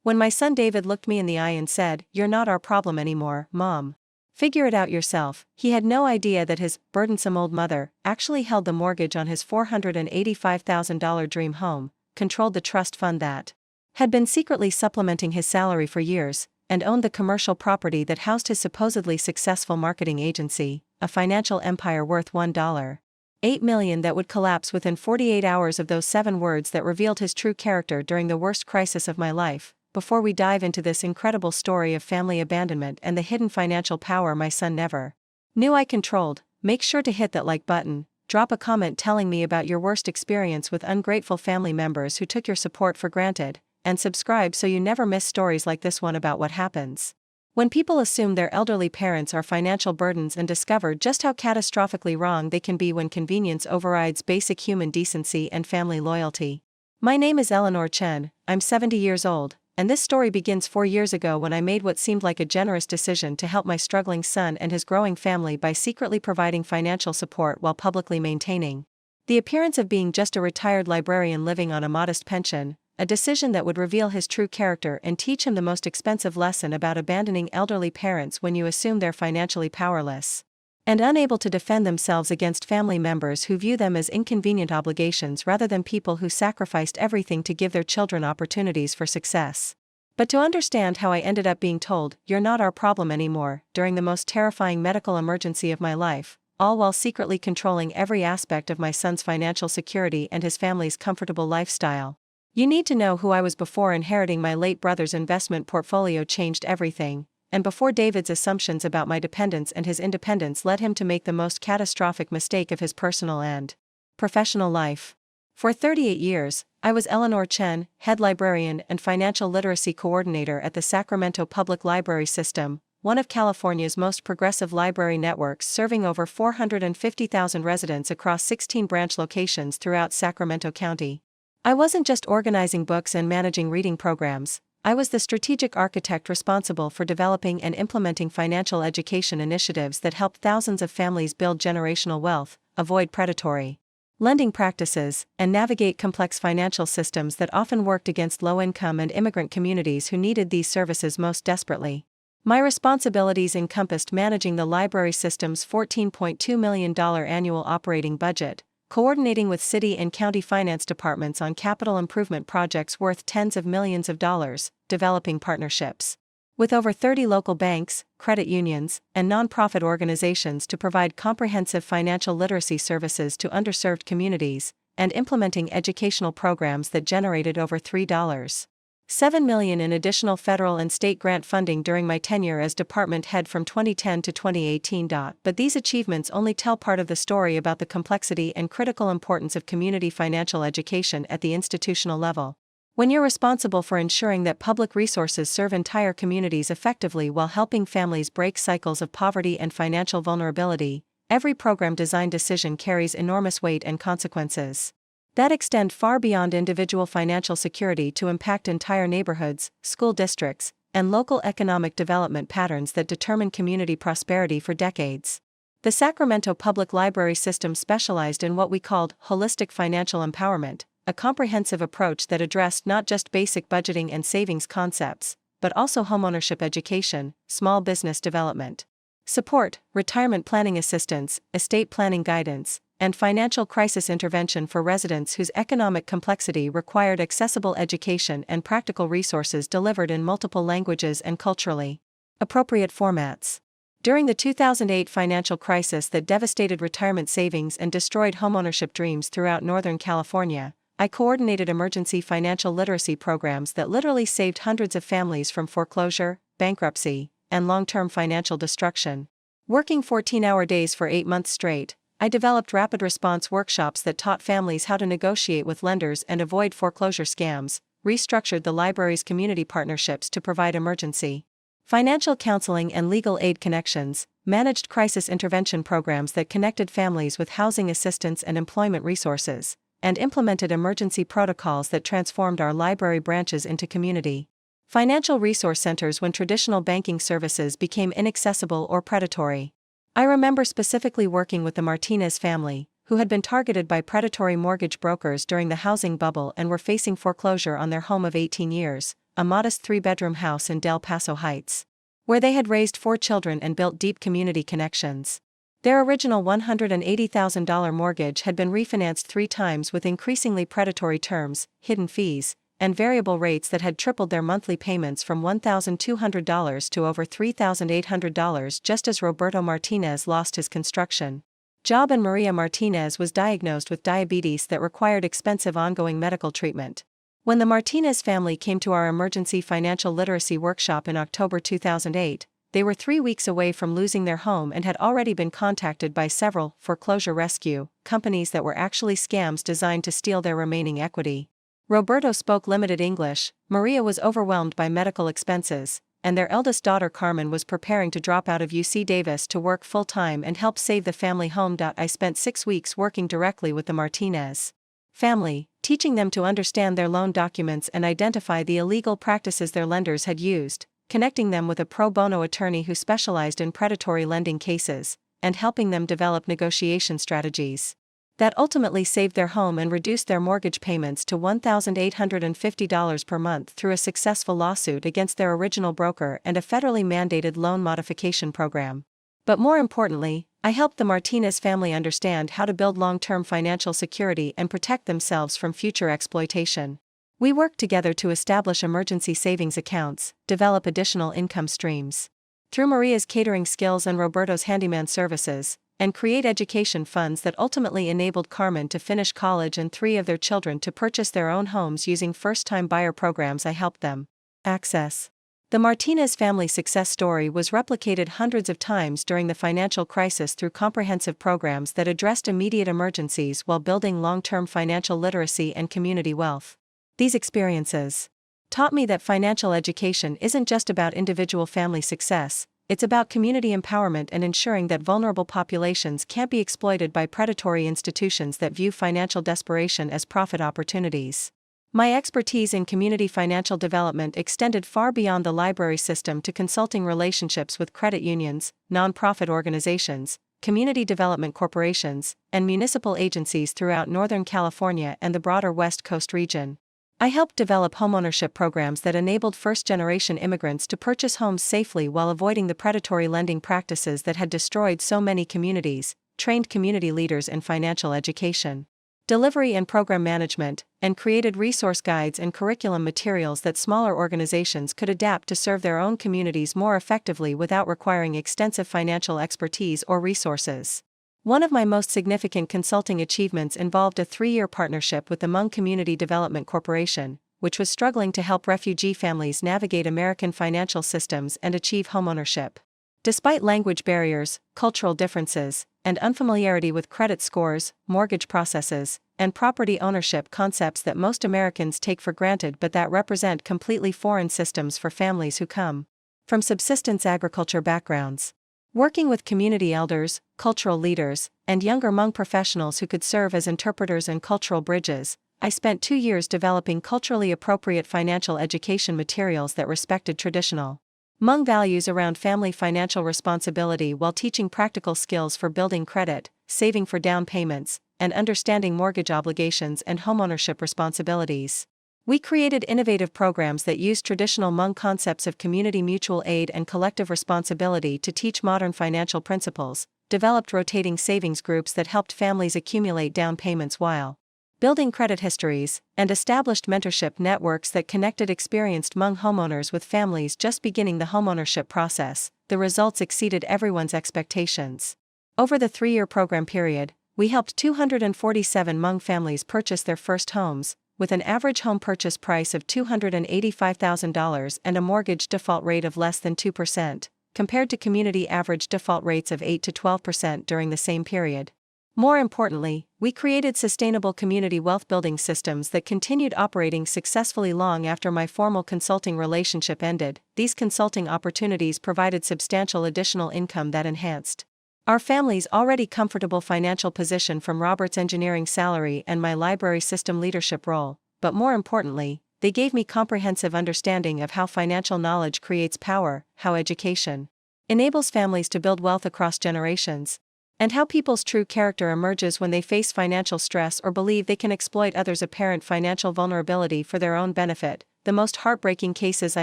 When my son David looked me in the eye and said, "You're not our problem anymore, Mom. Figure it out yourself," he had no idea that his burdensome old mother actually held the mortgage on his $485,000 dream home, controlled the trust fund that had been secretly supplementing his salary for years, and owned the commercial property that housed his supposedly successful marketing agency, a financial empire worth $1.8 million that would collapse within 48 hours of those 7 words that revealed his true character during the worst crisis of my life. Before we dive into this incredible story of family abandonment and the hidden financial power my son never knew I controlled, make sure to hit that like button, drop a comment telling me about your worst experience with ungrateful family members who took your support for granted, and subscribe so you never miss stories like this one about what happens when people assume their elderly parents are financial burdens and discover just how catastrophically wrong they can be when convenience overrides basic human decency and family loyalty. My name is Eleanor Chen, I'm 70 years old, and this story begins 4 years ago when I made what seemed like a generous decision to help my struggling son and his growing family by secretly providing financial support while publicly maintaining the appearance of being just a retired librarian living on a modest pension, a decision that would reveal his true character and teach him the most expensive lesson about abandoning elderly parents when you assume they're financially powerless and unable to defend themselves against family members who view them as inconvenient obligations rather than people who sacrificed everything to give their children opportunities for success. But to understand how I ended up being told, "You're not our problem anymore," during the most terrifying medical emergency of my life, all while secretly controlling every aspect of my son's financial security and his family's comfortable lifestyle, you need to know who I was before inheriting my late brother's investment portfolio changed everything, and before David's assumptions about my dependence and his independence led him to make the most catastrophic mistake of his personal and professional life. For 38 years, I was Eleanor Chen, head librarian and financial literacy coordinator at the Sacramento Public Library System, one of California's most progressive library networks serving over 450,000 residents across 16 branch locations throughout Sacramento County. I wasn't just organizing books and managing reading programs, I was the strategic architect responsible for developing and implementing financial education initiatives that helped thousands of families build generational wealth, avoid predatory lending practices, and navigate complex financial systems that often worked against low-income and immigrant communities who needed these services most desperately. My responsibilities encompassed managing the library system's $14.2 million annual operating budget, coordinating with city and county finance departments on capital improvement projects worth tens of millions of dollars, developing partnerships with over 30 local banks, credit unions, and nonprofit organizations to provide comprehensive financial literacy services to underserved communities, and implementing educational programs that generated over $3.7 million in additional federal and state grant funding during my tenure as department head from 2010 to 2018. But these achievements only tell part of the story about the complexity and critical importance of community financial education at the institutional level. When you're responsible for ensuring that public resources serve entire communities effectively while helping families break cycles of poverty and financial vulnerability, every program design decision carries enormous weight and consequences that extend far beyond individual financial security to impact entire neighborhoods, school districts, and local economic development patterns that determine community prosperity for decades. The Sacramento Public Library System specialized in what we called holistic financial empowerment, a comprehensive approach that addressed not just basic budgeting and savings concepts, but also homeownership education, small business development support, retirement planning assistance, estate planning guidance, and financial crisis intervention for residents whose economic complexity required accessible education and practical resources delivered in multiple languages and culturally appropriate formats. During the 2008 financial crisis that devastated retirement savings and destroyed homeownership dreams throughout Northern California, I coordinated emergency financial literacy programs that literally saved hundreds of families from foreclosure, bankruptcy, and long-term financial destruction. Working 14-hour days for 8 months straight, I developed rapid response workshops that taught families how to negotiate with lenders and avoid foreclosure scams, restructured the library's community partnerships to provide emergency financial counseling and legal aid connections, managed crisis intervention programs that connected families with housing assistance and employment resources, and implemented emergency protocols that transformed our library branches into community financial resource centers when traditional banking services became inaccessible or predatory. I remember specifically working with the Martinez family, who had been targeted by predatory mortgage brokers during the housing bubble and were facing foreclosure on their home of 18 years, a modest 3-bedroom house in Del Paso Heights, where they had raised 4 children and built deep community connections. Their original $180,000 mortgage had been refinanced 3 times with increasingly predatory terms, hidden fees, and variable rates that had tripled their monthly payments from $1,200 to over $3,800 just as Roberto Martinez lost his construction job and Maria Martinez was diagnosed with diabetes that required expensive ongoing medical treatment. When the Martinez family came to our emergency financial literacy workshop in October 2008, they were 3 weeks away from losing their home and had already been contacted by several foreclosure rescue companies that were actually scams designed to steal their remaining equity. Roberto spoke limited English, Maria was overwhelmed by medical expenses, and their eldest daughter Carmen was preparing to drop out of UC Davis to work full-time and help save the family home. I spent 6 weeks working directly with the Martinez family, teaching them to understand their loan documents and identify the illegal practices their lenders had used, connecting them with a pro bono attorney who specialized in predatory lending cases, and helping them develop negotiation strategies that ultimately saved their home and reduced their mortgage payments to $1,850 per month through a successful lawsuit against their original broker and a federally mandated loan modification program. But more importantly, I helped the Martinez family understand how to build long-term financial security and protect themselves from future exploitation. We worked together to establish emergency savings accounts, develop additional income streams through Maria's catering skills and Roberto's handyman services, and create education funds that ultimately enabled Carmen to finish college and 3 of their children to purchase their own homes using first-time buyer programs I helped them access. The Martinez family success story was replicated hundreds of times during the financial crisis through comprehensive programs that addressed immediate emergencies while building long-term financial literacy and community wealth. These experiences taught me that financial education isn't just about individual family success, it's about community empowerment and ensuring that vulnerable populations can't be exploited by predatory institutions that view financial desperation as profit opportunities. My expertise in community financial development extended far beyond the library system to consulting relationships with credit unions, nonprofit organizations, community development corporations, and municipal agencies throughout Northern California and the broader West Coast region. I helped develop homeownership programs that enabled first-generation immigrants to purchase homes safely while avoiding the predatory lending practices that had destroyed so many communities, trained community leaders in financial education, delivery and program management, and created resource guides and curriculum materials that smaller organizations could adapt to serve their own communities more effectively without requiring extensive financial expertise or resources. One of my most significant consulting achievements involved a 3-year partnership with the Hmong Community Development Corporation, which was struggling to help refugee families navigate American financial systems and achieve homeownership. Despite language barriers, cultural differences, and unfamiliarity with credit scores, mortgage processes, and property ownership concepts that most Americans take for granted but that represent completely foreign systems for families who come from subsistence agriculture backgrounds. Working with community elders, cultural leaders, and younger Hmong professionals who could serve as interpreters and cultural bridges, I spent 2 years developing culturally appropriate financial education materials that respected traditional Hmong values around family financial responsibility while teaching practical skills for building credit, saving for down payments, and understanding mortgage obligations and homeownership responsibilities. We created innovative programs that used traditional Hmong concepts of community mutual aid and collective responsibility to teach modern financial principles, developed rotating savings groups that helped families accumulate down payments while building credit histories, and established mentorship networks that connected experienced Hmong homeowners with families just beginning the homeownership process. The results exceeded everyone's expectations. Over the 3-year program period, we helped 247 Hmong families purchase their first homes, with an average home purchase price of $285,000 and a mortgage default rate of less than 2%, compared to community average default rates of 8 to 12% during the same period. More importantly, we created sustainable community wealth-building systems that continued operating successfully long after my formal consulting relationship ended. These consulting opportunities provided substantial additional income that enhanced our family's already comfortable financial position from Robert's engineering salary and my library system leadership role, but more importantly, they gave me comprehensive understanding of how financial knowledge creates power, how education enables families to build wealth across generations, and how people's true character emerges when they face financial stress or believe they can exploit others' apparent financial vulnerability for their own benefit. the most heartbreaking cases I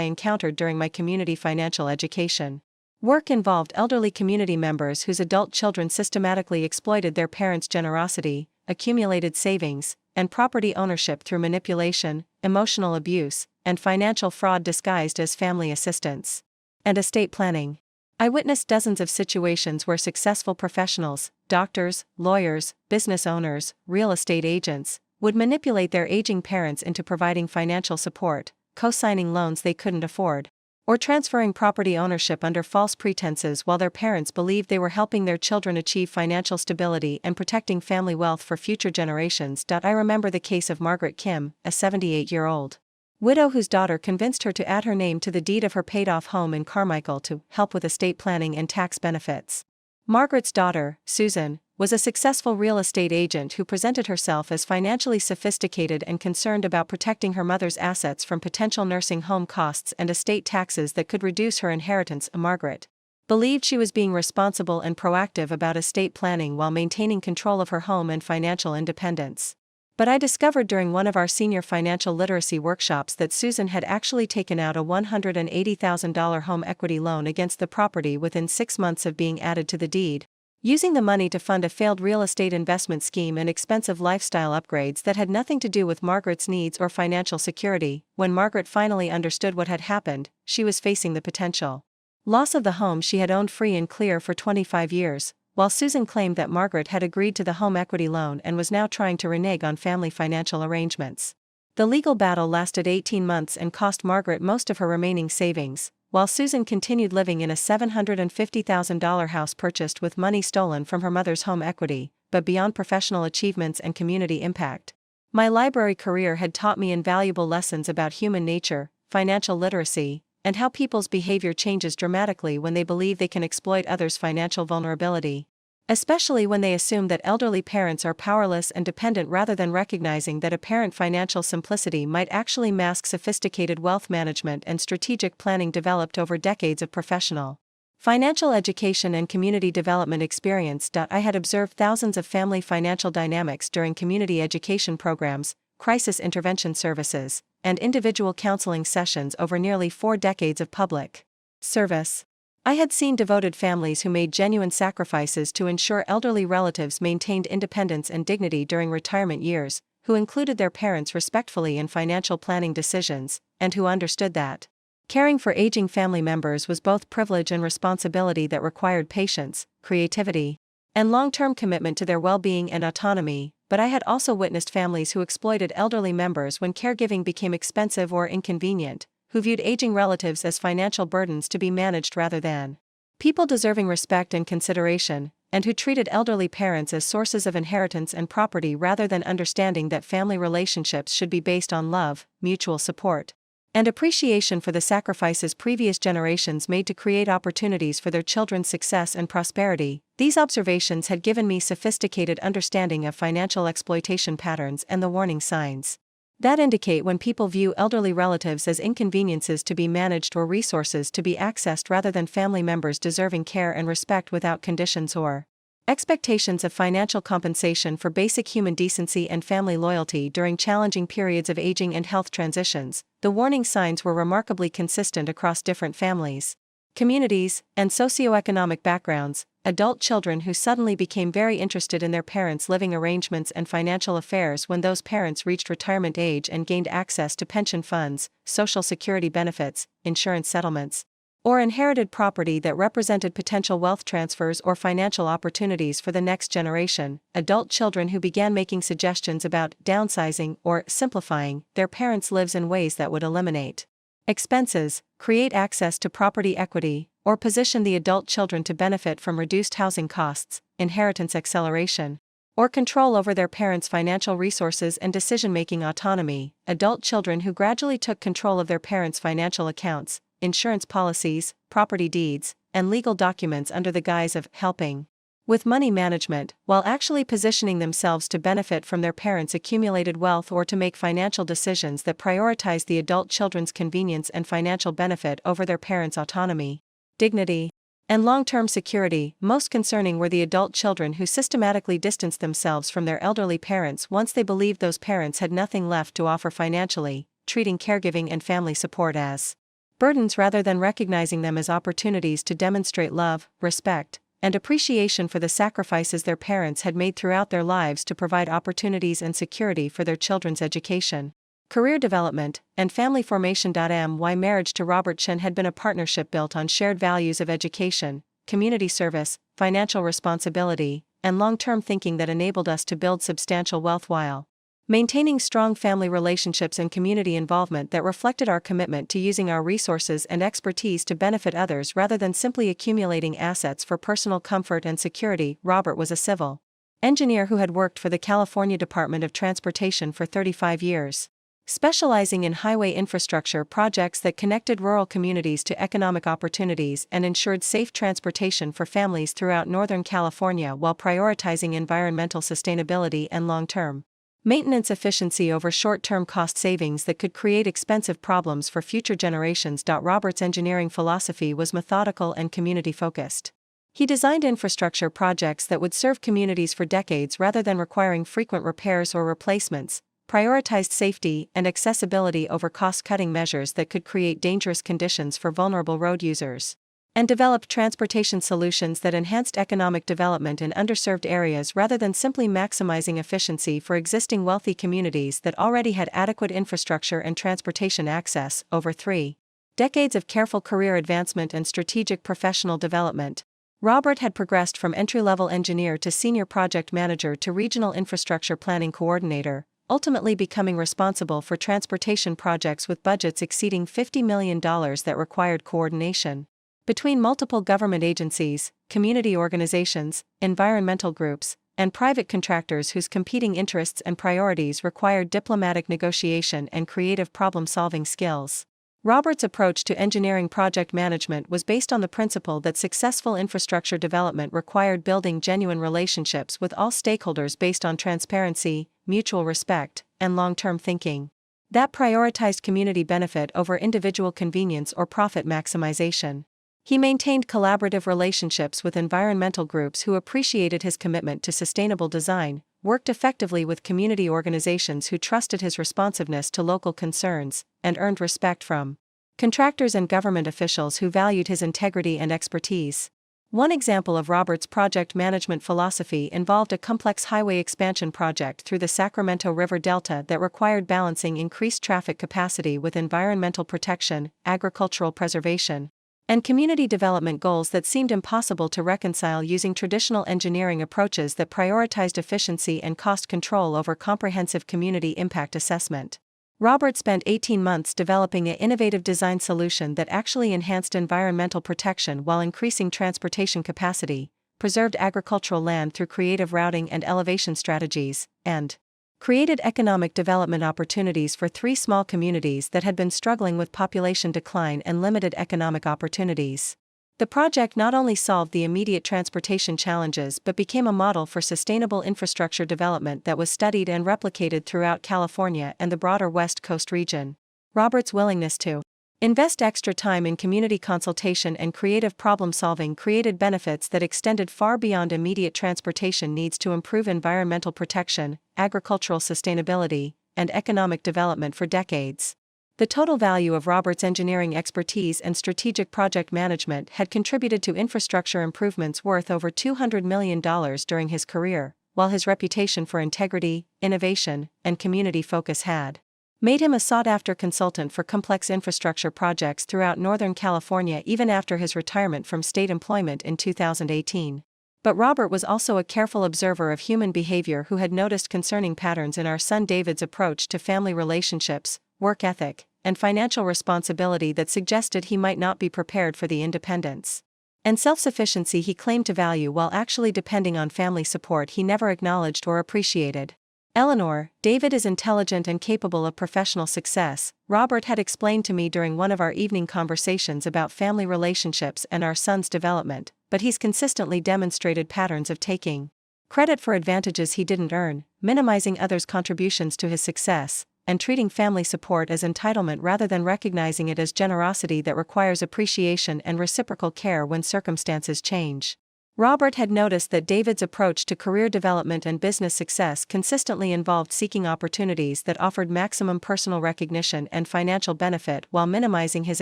encountered during my community financial education work involved elderly community members whose adult children systematically exploited their parents' generosity, accumulated savings, and property ownership through manipulation, emotional abuse, and financial fraud disguised as family assistance and estate planning. I witnessed dozens of situations where successful professionals, doctors, lawyers, business owners, real estate agents, would manipulate their aging parents into providing financial support, co-signing loans they couldn't afford, or transferring property ownership under false pretenses while their parents believed they were helping their children achieve financial stability and protecting family wealth for future generations. I remember the case of Margaret Kim, a 78-year-old widow whose daughter convinced her to add her name to the deed of her paid-off home in Carmichael to help with estate planning and tax benefits. Margaret's daughter, Susan, was a successful real estate agent who presented herself as financially sophisticated and concerned about protecting her mother's assets from potential nursing home costs and estate taxes that could reduce her inheritance. Margaret believed she was being responsible and proactive about estate planning while maintaining control of her home and financial independence. But I discovered during one of our senior financial literacy workshops that Susan had actually taken out a $180,000 home equity loan against the property within 6 months of being added to the deed, using the money to fund a failed real estate investment scheme and expensive lifestyle upgrades that had nothing to do with Margaret's needs or financial security. When Margaret finally understood what had happened, she was facing the potential loss of the home she had owned free and clear for 25 years. While Susan claimed that Margaret had agreed to the home equity loan and was now trying to renege on family financial arrangements. The legal battle lasted 18 months and cost Margaret most of her remaining savings, while Susan continued living in a $750,000 house purchased with money stolen from her mother's home equity. But beyond professional achievements and community impact, my library career had taught me invaluable lessons about human nature, financial literacy, and how people's behavior changes dramatically when they believe they can exploit others' financial vulnerability, especially when they assume that elderly parents are powerless and dependent rather than recognizing that apparent financial simplicity might actually mask sophisticated wealth management and strategic planning developed over decades of professional financial education and community development experience. I had observed thousands of family financial dynamics during community education programs, crisis intervention services, and individual counseling sessions over nearly 4 decades of public service. I had seen devoted families who made genuine sacrifices to ensure elderly relatives maintained independence and dignity during retirement years, who included their parents respectfully in financial planning decisions, and who understood that caring for aging family members was both privilege and responsibility that required patience, creativity, and long-term commitment to their well-being and autonomy. But I had also witnessed families who exploited elderly members when caregiving became expensive or inconvenient, who viewed aging relatives as financial burdens to be managed rather than people deserving respect and consideration, and who treated elderly parents as sources of inheritance and property rather than understanding that family relationships should be based on love, mutual support, and appreciation for the sacrifices previous generations made to create opportunities for their children's success and prosperity. These observations had given me sophisticated understanding of financial exploitation patterns and the warning signs that indicate when people view elderly relatives as inconveniences to be managed or resources to be accessed rather than family members deserving care and respect without conditions or expectations of financial compensation for basic human decency and family loyalty during challenging periods of aging and health transitions. The warning signs were remarkably consistent across different families, communities, and socioeconomic backgrounds. Adult children who suddenly became very interested in their parents' living arrangements and financial affairs when those parents reached retirement age and gained access to pension funds, social security benefits, insurance settlements, or inherited property that represented potential wealth transfers or financial opportunities for the next generation. Adult children who began making suggestions about downsizing or simplifying their parents' lives in ways that would eliminate expenses, create access to property equity, or position the adult children to benefit from reduced housing costs, inheritance acceleration, or control over their parents' financial resources and decision-making autonomy. Adult children who gradually took control of their parents' financial accounts, insurance policies, property deeds, and legal documents under the guise of helping with money management, while actually positioning themselves to benefit from their parents' accumulated wealth or to make financial decisions that prioritize the adult children's convenience and financial benefit over their parents' autonomy, dignity, and long-term security. Most concerning were the adult children who systematically distanced themselves from their elderly parents once they believed those parents had nothing left to offer financially, treating caregiving and family support as burdens rather than recognizing them as opportunities to demonstrate love, respect, and appreciation for the sacrifices their parents had made throughout their lives to provide opportunities and security for their children's education, career development, and family formation. My marriage to Robert Chen had been a partnership built on shared values of education, community service, financial responsibility, and long-term thinking that enabled us to build substantial wealth while maintaining strong family relationships and community involvement that reflected our commitment to using our resources and expertise to benefit others rather than simply accumulating assets for personal comfort and security. Robert was a civil engineer who had worked for the California Department of Transportation for 35 years, specializing in highway infrastructure projects that connected rural communities to economic opportunities and ensured safe transportation for families throughout Northern California while prioritizing environmental sustainability and long-term maintenance efficiency over short-term cost savings that could create expensive problems for future generations. Robert's engineering philosophy was methodical and community-focused. He designed infrastructure projects that would serve communities for decades rather than requiring frequent repairs or replacements, prioritized safety and accessibility over cost-cutting measures that could create dangerous conditions for vulnerable road users, and developed transportation solutions that enhanced economic development in underserved areas rather than simply maximizing efficiency for existing wealthy communities that already had adequate infrastructure and transportation access. Over 3 decades of careful career advancement and strategic professional development, Robert had progressed from entry-level engineer to senior project manager to regional infrastructure planning coordinator, ultimately becoming responsible for transportation projects with budgets exceeding $50 million that required coordination between multiple government agencies, community organizations, environmental groups, and private contractors whose competing interests and priorities required diplomatic negotiation and creative problem-solving skills. Robert's approach to engineering project management was based on the principle that successful infrastructure development required building genuine relationships with all stakeholders based on transparency, mutual respect, and long-term thinking that prioritized community benefit over individual convenience or profit maximization. He maintained collaborative relationships with environmental groups who appreciated his commitment to sustainable design, worked effectively with community organizations who trusted his responsiveness to local concerns, and earned respect from contractors and government officials who valued his integrity and expertise. One example of Robert's project management philosophy involved a complex highway expansion project through the Sacramento River Delta that required balancing increased traffic capacity with environmental protection, agricultural preservation, and community development goals that seemed impossible to reconcile using traditional engineering approaches that prioritized efficiency and cost control over comprehensive community impact assessment. Robert spent 18 months developing an innovative design solution that actually enhanced environmental protection while increasing transportation capacity, preserved agricultural land through creative routing and elevation strategies, and created economic development opportunities for 3 small communities that had been struggling with population decline and limited economic opportunities. The project not only solved the immediate transportation challenges but became a model for sustainable infrastructure development that was studied and replicated throughout California and the broader West Coast region. Robert's willingness to invest extra time in community consultation and creative problem-solving created benefits that extended far beyond immediate transportation needs to improve environmental protection, agricultural sustainability, and economic development for decades. The total value of Robert's engineering expertise and strategic project management had contributed to infrastructure improvements worth over $200 million during his career, while his reputation for integrity, innovation, and community focus had made him a sought-after consultant for complex infrastructure projects throughout Northern California even after his retirement from state employment in 2018. But Robert was also a careful observer of human behavior who had noticed concerning patterns in our son David's approach to family relationships, work ethic, and financial responsibility that suggested he might not be prepared for the independence and self-sufficiency he claimed to value while actually depending on family support he never acknowledged or appreciated. Eleanor, David is intelligent and capable of professional success, Robert had explained to me during one of our evening conversations about family relationships and our son's development, but he's consistently demonstrated patterns of taking credit for advantages he didn't earn, minimizing others' contributions to his success, and treating family support as entitlement rather than recognizing it as generosity that requires appreciation and reciprocal care when circumstances change. Robert had noticed that David's approach to career development and business success consistently involved seeking opportunities that offered maximum personal recognition and financial benefit while minimizing his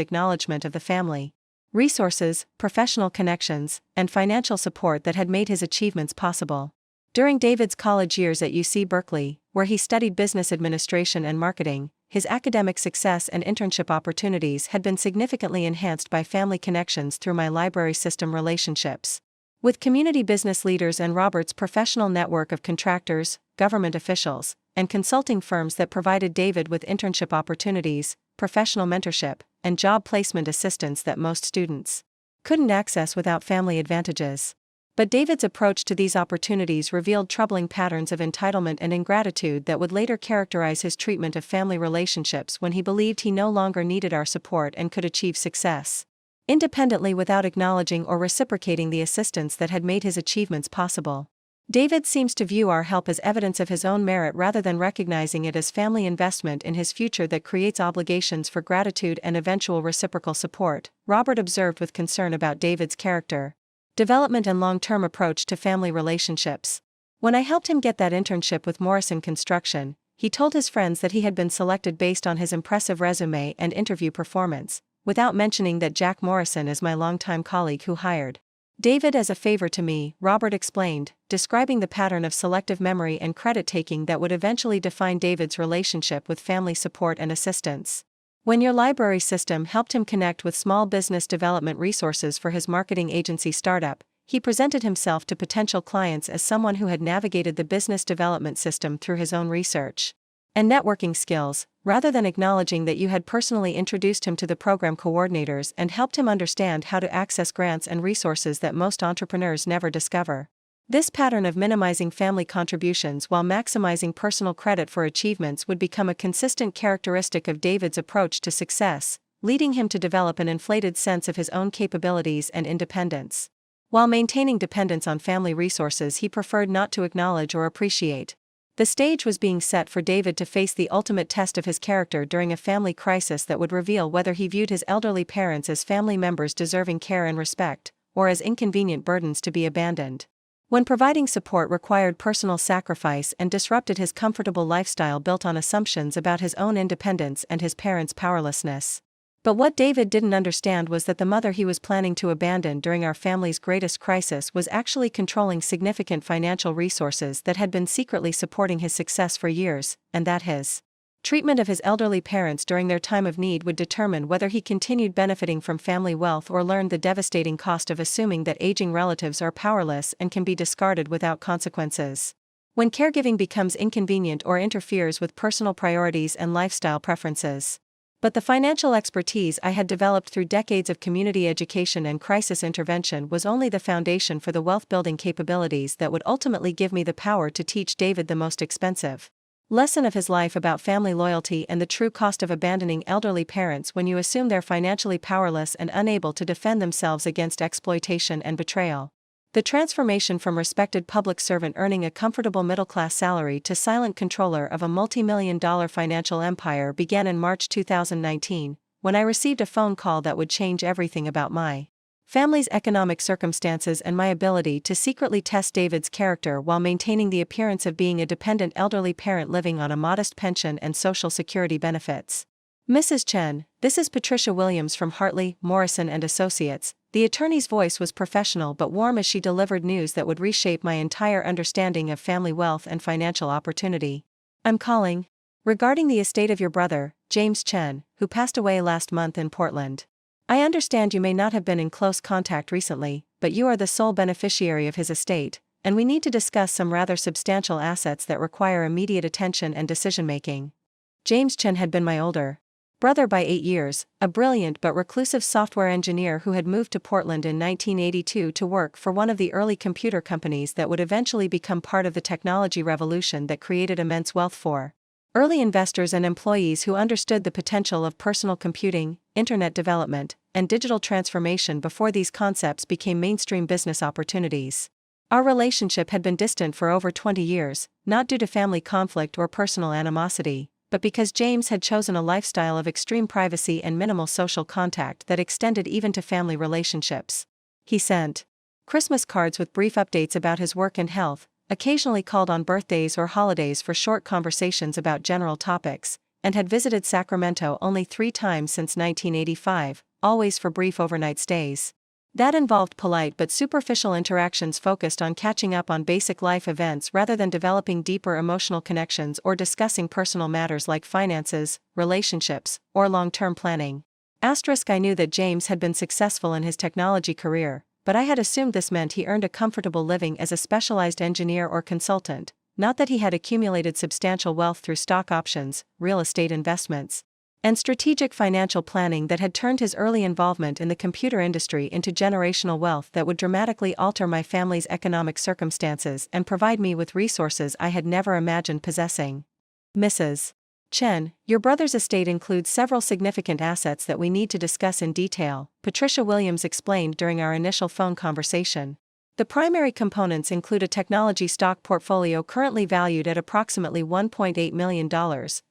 acknowledgement of the family, resources, professional connections, and financial support that had made his achievements possible. During David's college years at UC Berkeley, where he studied business administration and marketing, his academic success and internship opportunities had been significantly enhanced by family connections through my library system relationships. With community business leaders and Robert's professional network of contractors, government officials, and consulting firms that provided David with internship opportunities, professional mentorship, and job placement assistance that most students couldn't access without family advantages. But David's approach to these opportunities revealed troubling patterns of entitlement and ingratitude that would later characterize his treatment of family relationships when he believed he no longer needed our support and could achieve success independently without acknowledging or reciprocating the assistance that had made his achievements possible. David seems to view our help as evidence of his own merit rather than recognizing it as family investment in his future that creates obligations for gratitude and eventual reciprocal support, Robert observed with concern about David's character development and long-term approach to family relationships. When I helped him get that internship with Morrison Construction, he told his friends that he had been selected based on his impressive resume and interview performance, without mentioning that Jack Morrison is my longtime colleague who hired David as a favor to me, Robert explained, describing the pattern of selective memory and credit-taking that would eventually define David's relationship with family support and assistance. When your library system helped him connect with small business development resources for his marketing agency startup, he presented himself to potential clients as someone who had navigated the business development system through his own research and networking skills, rather than acknowledging that you had personally introduced him to the program coordinators and helped him understand how to access grants and resources that most entrepreneurs never discover. This pattern of minimizing family contributions while maximizing personal credit for achievements would become a consistent characteristic of David's approach to success, leading him to develop an inflated sense of his own capabilities and independence. While maintaining dependence on family resources he preferred not to acknowledge or appreciate. The stage was being set for David to face the ultimate test of his character during a family crisis that would reveal whether he viewed his elderly parents as family members deserving care and respect, or as inconvenient burdens to be abandoned. When providing support required personal sacrifice and disrupted his comfortable lifestyle built on assumptions about his own independence and his parents' powerlessness. But what David didn't understand was that the mother he was planning to abandon during our family's greatest crisis was actually controlling significant financial resources that had been secretly supporting his success for years, and that his treatment of his elderly parents during their time of need would determine whether he continued benefiting from family wealth or learned the devastating cost of assuming that aging relatives are powerless and can be discarded without consequences. When caregiving becomes inconvenient or interferes with personal priorities and lifestyle preferences. But the financial expertise I had developed through decades of community education and crisis intervention was only the foundation for the wealth-building capabilities that would ultimately give me the power to teach David the most expensive lesson of his life about family loyalty and the true cost of abandoning elderly parents when you assume they're financially powerless and unable to defend themselves against exploitation and betrayal. The transformation from respected public servant earning a comfortable middle-class salary to silent controller of a multi-million-dollar financial empire began in March 2019, when I received a phone call that would change everything about my family's economic circumstances and my ability to secretly test David's character while maintaining the appearance of being a dependent elderly parent living on a modest pension and Social Security benefits. Mrs. Chen, this is Patricia Williams from Hartley, Morrison and Associates. The attorney's voice was professional but warm as she delivered news that would reshape my entire understanding of family wealth and financial opportunity. I'm calling regarding the estate of your brother, James Chen, who passed away last month in Portland. I understand you may not have been in close contact recently, but you are the sole beneficiary of his estate, and we need to discuss some rather substantial assets that require immediate attention and decision-making. James Chen had been my older brother by 8 years, a brilliant but reclusive software engineer who had moved to Portland in 1982 to work for one of the early computer companies that would eventually become part of the technology revolution that created immense wealth for early investors and employees who understood the potential of personal computing, internet development, and digital transformation before these concepts became mainstream business opportunities. Our relationship had been distant for over 20 years, not due to family conflict or personal animosity, but because James had chosen a lifestyle of extreme privacy and minimal social contact that extended even to family relationships. He sent Christmas cards with brief updates about his work and health, occasionally called on birthdays or holidays for short conversations about general topics, and had visited Sacramento only 3 times since 1985, always for brief overnight stays. That involved polite but superficial interactions focused on catching up on basic life events rather than developing deeper emotional connections or discussing personal matters like finances, relationships, or long-term planning. I knew that James had been successful in his technology career, but I had assumed this meant he earned a comfortable living as a specialized engineer or consultant, not that he had accumulated substantial wealth through stock options, real estate investments, and strategic financial planning that had turned his early involvement in the computer industry into generational wealth that would dramatically alter my family's economic circumstances and provide me with resources I had never imagined possessing. Mrs. Chen, your brother's estate includes several significant assets that we need to discuss in detail, Patricia Williams explained during our initial phone conversation. The primary components include a technology stock portfolio currently valued at approximately $1.8 million,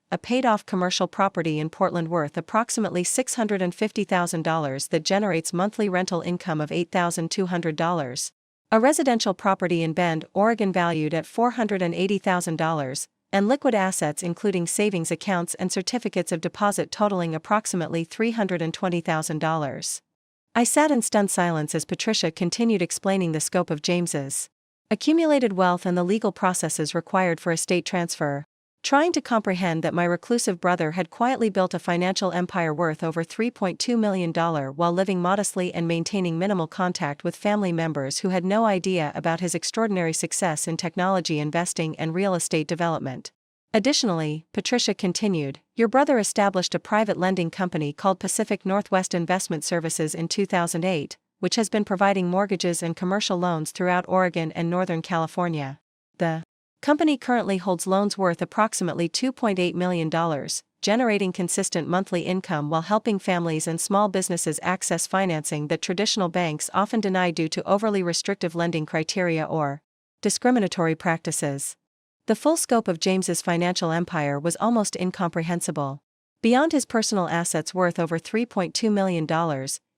a paid-off commercial property in Portland worth approximately $650,000 that generates monthly rental income of $8,200, a residential property in Bend, Oregon valued at $480,000, and liquid assets including savings accounts and certificates of deposit totaling approximately $320,000. I sat in stunned silence as Patricia continued explaining the scope of James's accumulated wealth and the legal processes required for estate transfer, trying to comprehend that my reclusive brother had quietly built a financial empire worth over $3.2 million while living modestly and maintaining minimal contact with family members who had no idea about his extraordinary success in technology investing and real estate development. Additionally, Patricia continued, your brother established a private lending company called Pacific Northwest Investment Services in 2008, which has been providing mortgages and commercial loans throughout Oregon and Northern California. The company currently holds loans worth approximately $2.8 million, generating consistent monthly income while helping families and small businesses access financing that traditional banks often deny due to overly restrictive lending criteria or discriminatory practices. The full scope of James's financial empire was almost incomprehensible. Beyond his personal assets worth over $3.2 million,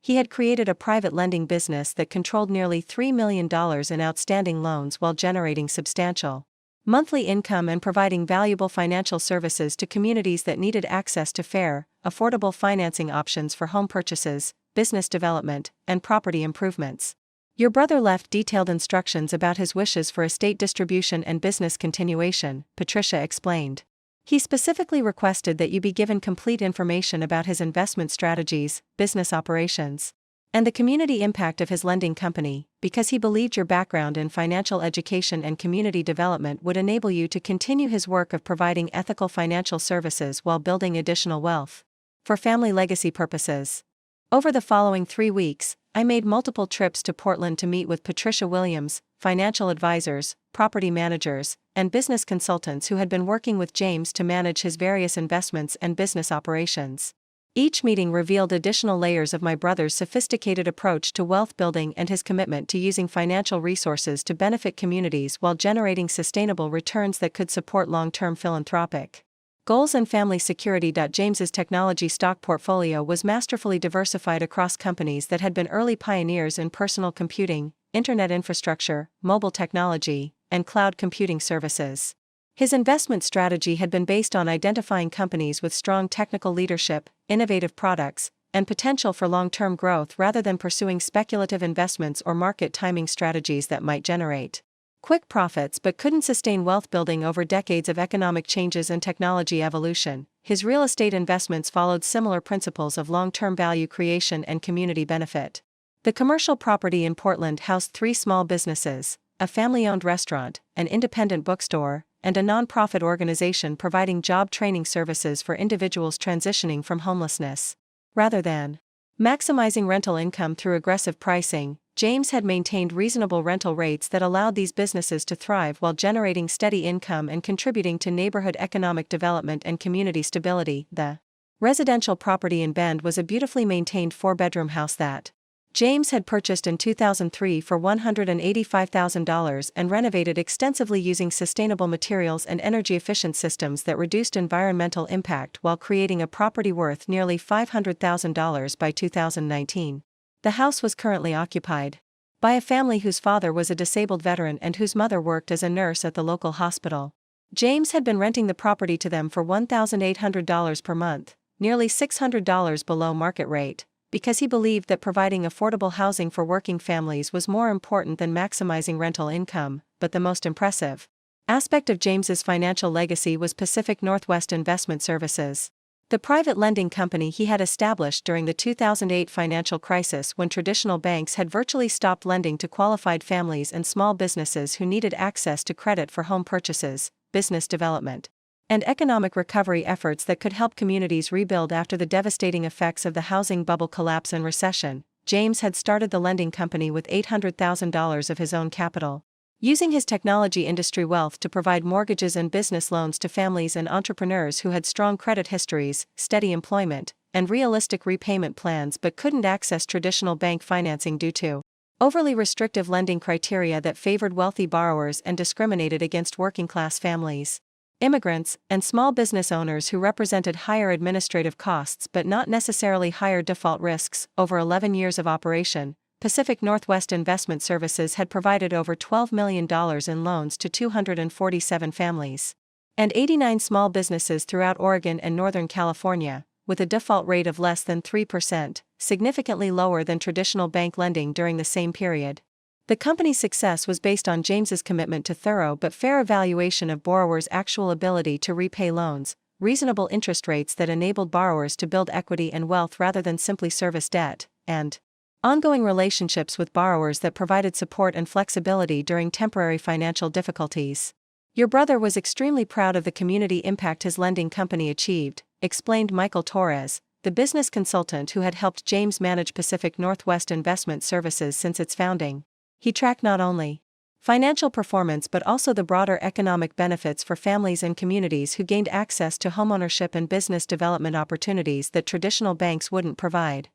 he had created a private lending business that controlled nearly $3 million in outstanding loans while generating substantial monthly income and providing valuable financial services to communities that needed access to fair, affordable financing options for home purchases, business development, and property improvements. Your brother left detailed instructions about his wishes for estate distribution and business continuation, Patricia explained. He specifically requested that you be given complete information about his investment strategies, business operations, and the community impact of his lending company, because he believed your background in financial education and community development would enable you to continue his work of providing ethical financial services while building additional wealth for family legacy purposes. Over the following 3 weeks, I made multiple trips to Portland to meet with Patricia Williams, financial advisors, property managers, and business consultants who had been working with James to manage his various investments and business operations. Each meeting revealed additional layers of my brother's sophisticated approach to wealth building and his commitment to using financial resources to benefit communities while generating sustainable returns that could support long-term philanthropic goals and family security. James's technology stock portfolio was masterfully diversified across companies that had been early pioneers in personal computing, internet infrastructure, mobile technology, and cloud computing services. His investment strategy had been based on identifying companies with strong technical leadership, innovative products, and potential for long-term growth rather than pursuing speculative investments or market timing strategies that might generate quick profits but couldn't sustain wealth building over decades of economic changes and technology evolution. His real estate investments followed similar principles of long-term value creation and community benefit. The commercial property in Portland housed 3 small businesses, a family-owned restaurant, an independent bookstore, and a non-profit organization providing job training services for individuals transitioning from homelessness. Rather than maximizing rental income through aggressive pricing, James had maintained reasonable rental rates that allowed these businesses to thrive while generating steady income and contributing to neighborhood economic development and community stability. The residential property in Bend was a beautifully maintained 4-bedroom house that James had purchased in 2003 for $185,000 and renovated extensively using sustainable materials and energy-efficient systems that reduced environmental impact while creating a property worth nearly $500,000 by 2019. The house was currently occupied by a family whose father was a disabled veteran and whose mother worked as a nurse at the local hospital. James had been renting the property to them for $1,800 per month, nearly $600 below market rate, because he believed that providing affordable housing for working families was more important than maximizing rental income. But the most impressive aspect of James's financial legacy was Pacific Northwest Investment Services, the private lending company he had established during the 2008 financial crisis, when traditional banks had virtually stopped lending to qualified families and small businesses who needed access to credit for home purchases, business development, and economic recovery efforts that could help communities rebuild after the devastating effects of the housing bubble collapse and recession. James had started the lending company with $800,000 of his own capital, using his technology industry wealth to provide mortgages and business loans to families and entrepreneurs who had strong credit histories, steady employment, and realistic repayment plans but couldn't access traditional bank financing due to overly restrictive lending criteria that favored wealthy borrowers and discriminated against working-class families, immigrants, and small business owners who represented higher administrative costs but not necessarily higher default risks. Over 11 years of operation, Pacific Northwest Investment Services had provided over $12 million in loans to 247 families and 89 small businesses throughout Oregon and Northern California, with a default rate of less than 3%, significantly lower than traditional bank lending during the same period. The company's success was based on James's commitment to thorough but fair evaluation of borrowers' actual ability to repay loans, reasonable interest rates that enabled borrowers to build equity and wealth rather than simply service debt, and ongoing relationships with borrowers that provided support and flexibility during temporary financial difficulties. Your brother was extremely proud of the community impact his lending company achieved, explained Michael Torres, the business consultant who had helped James manage Pacific Northwest Investment Services since its founding. He tracked not only financial performance but also the broader economic benefits for families and communities who gained access to homeownership and business development opportunities that traditional banks wouldn't provide.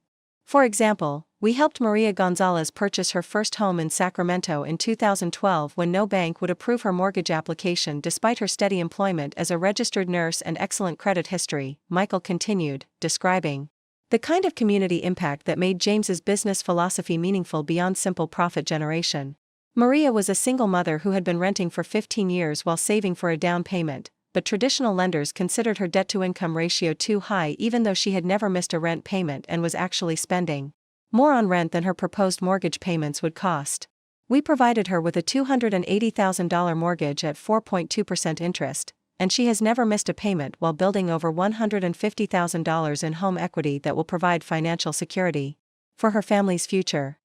For example, we helped Maria Gonzalez purchase her first home in Sacramento in 2012 when no bank would approve her mortgage application despite her steady employment as a registered nurse and excellent credit history, Michael continued, describing the kind of community impact that made James's business philosophy meaningful beyond simple profit generation. Maria was a single mother who had been renting for 15 years while saving for a down payment, but traditional lenders considered her debt-to-income ratio too high even though she had never missed a rent payment and was actually spending more on rent than her proposed mortgage payments would cost. We provided her with a $280,000 mortgage at 4.2% interest, and she has never missed a payment while building over $150,000 in home equity that will provide financial security for her family's future.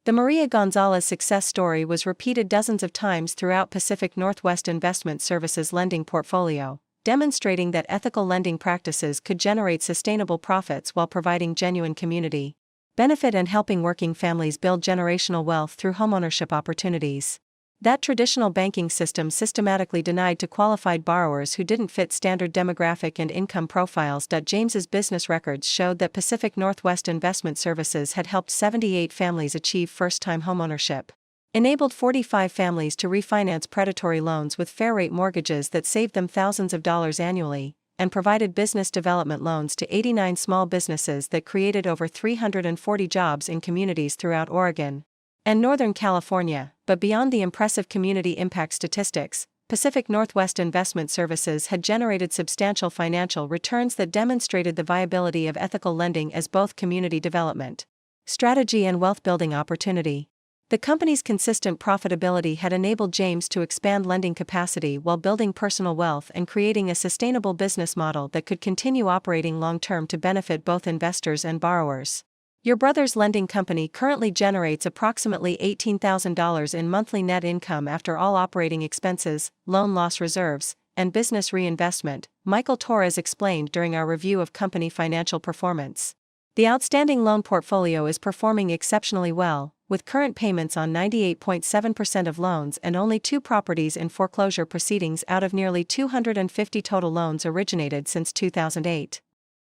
The Maria Gonzalez success story was repeated dozens of times throughout Pacific Northwest Investment Services' lending portfolio, demonstrating that ethical lending practices could generate sustainable profits while providing genuine community benefit and helping working families build generational wealth through homeownership opportunities that traditional banking system systematically denied to qualified borrowers who didn't fit standard demographic and income profiles. James's business records showed that Pacific Northwest Investment Services had helped 78 families achieve first-time homeownership, enabled 45 families to refinance predatory loans with fair-rate mortgages that saved them thousands of dollars annually, and provided business development loans to 89 small businesses that created over 340 jobs in communities throughout Oregon and Northern California. But beyond the impressive community impact statistics, Pacific Northwest Investment Services had generated substantial financial returns that demonstrated the viability of ethical lending as both community development strategy and wealth-building opportunity. The company's consistent profitability had enabled James to expand lending capacity while building personal wealth and creating a sustainable business model that could continue operating long-term to benefit both investors and borrowers. Your brother's lending company currently generates approximately $18,000 in monthly net income after all operating expenses, loan loss reserves, and business reinvestment, Michael Torres explained during our review of company financial performance. The outstanding loan portfolio is performing exceptionally well, with current payments on 98.7% of loans and only 2 properties in foreclosure proceedings out of nearly 250 total loans originated since 2008.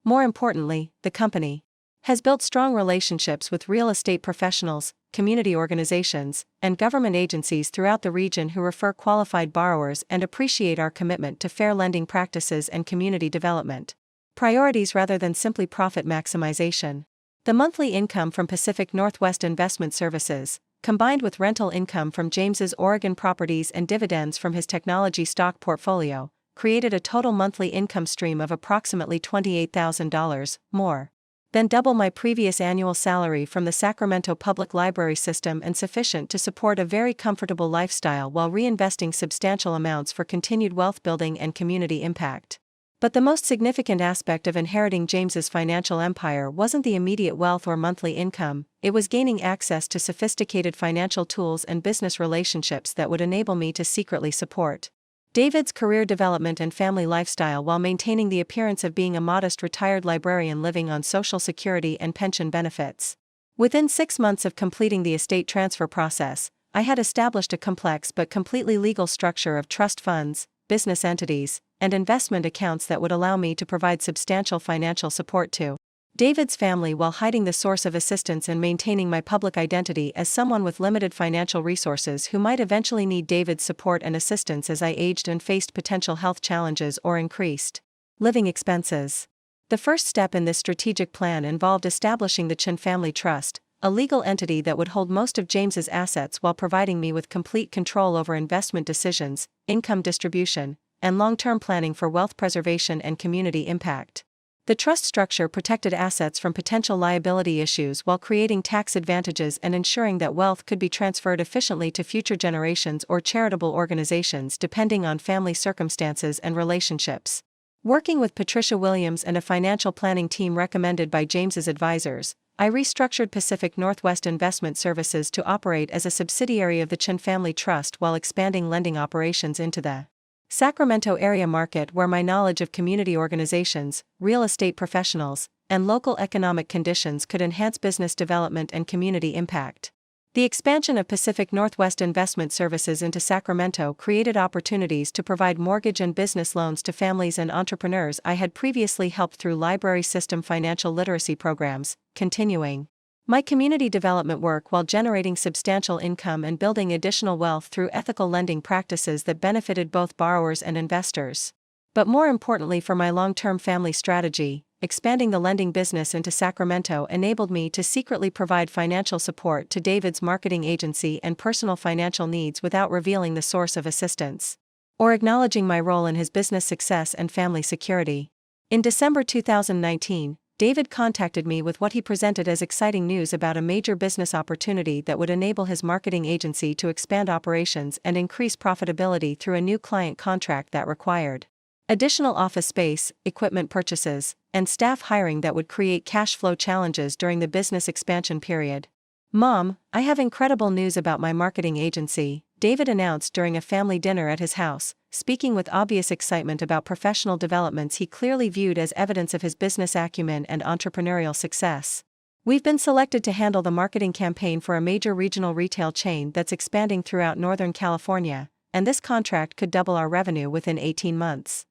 More importantly, the company has built strong relationships with real estate professionals, community organizations, and government agencies throughout the region who refer qualified borrowers and appreciate our commitment to fair lending practices and community development priorities rather than simply profit maximization. The monthly income from Pacific Northwest Investment Services, combined with rental income from James's Oregon properties and dividends from his technology stock portfolio, created a total monthly income stream of approximately $28,000, more than double my previous annual salary from the Sacramento Public Library system and sufficient to support a very comfortable lifestyle while reinvesting substantial amounts for continued wealth building and community impact. But the most significant aspect of inheriting James's financial empire wasn't the immediate wealth or monthly income, it was gaining access to sophisticated financial tools and business relationships that would enable me to secretly support David's career development and family lifestyle while maintaining the appearance of being a modest retired librarian living on Social Security and pension benefits. Within 6 months of completing the estate transfer process, I had established a complex but completely legal structure of trust funds, business entities, and investment accounts that would allow me to provide substantial financial support to David's family while hiding the source of assistance and maintaining my public identity as someone with limited financial resources who might eventually need David's support and assistance as I aged and faced potential health challenges or increased living expenses. The first step in this strategic plan involved establishing the Chen Family Trust, a legal entity that would hold most of James's assets while providing me with complete control over investment decisions, income distribution, and long-term planning for wealth preservation and community impact. The trust structure protected assets from potential liability issues while creating tax advantages and ensuring that wealth could be transferred efficiently to future generations or charitable organizations depending on family circumstances and relationships. Working with Patricia Williams and a financial planning team recommended by James's advisors, I restructured Pacific Northwest Investment Services to operate as a subsidiary of the Chen Family Trust while expanding lending operations into the Sacramento area market where my knowledge of community organizations, real estate professionals, and local economic conditions could enhance business development and community impact. The expansion of Pacific Northwest Investment Services into Sacramento created opportunities to provide mortgage and business loans to families and entrepreneurs I had previously helped through library system financial literacy programs, continuing my community development work while generating substantial income and building additional wealth through ethical lending practices that benefited both borrowers and investors. But more importantly for my long-term family strategy, expanding the lending business into Sacramento enabled me to secretly provide financial support to David's marketing agency and personal financial needs without revealing the source of assistance or acknowledging my role in his business success and family security. In December 2019, David contacted me with what he presented as exciting news about a major business opportunity that would enable his marketing agency to expand operations and increase profitability through a new client contract that required additional office space, equipment purchases, and staff hiring that would create cash flow challenges during the business expansion period. "Mom, I have incredible news about my marketing agency," David announced during a family dinner at his house, speaking with obvious excitement about professional developments he clearly viewed as evidence of his business acumen and entrepreneurial success. "We've been selected to handle the marketing campaign for a major regional retail chain that's expanding throughout Northern California, and this contract could double our revenue within 18 months.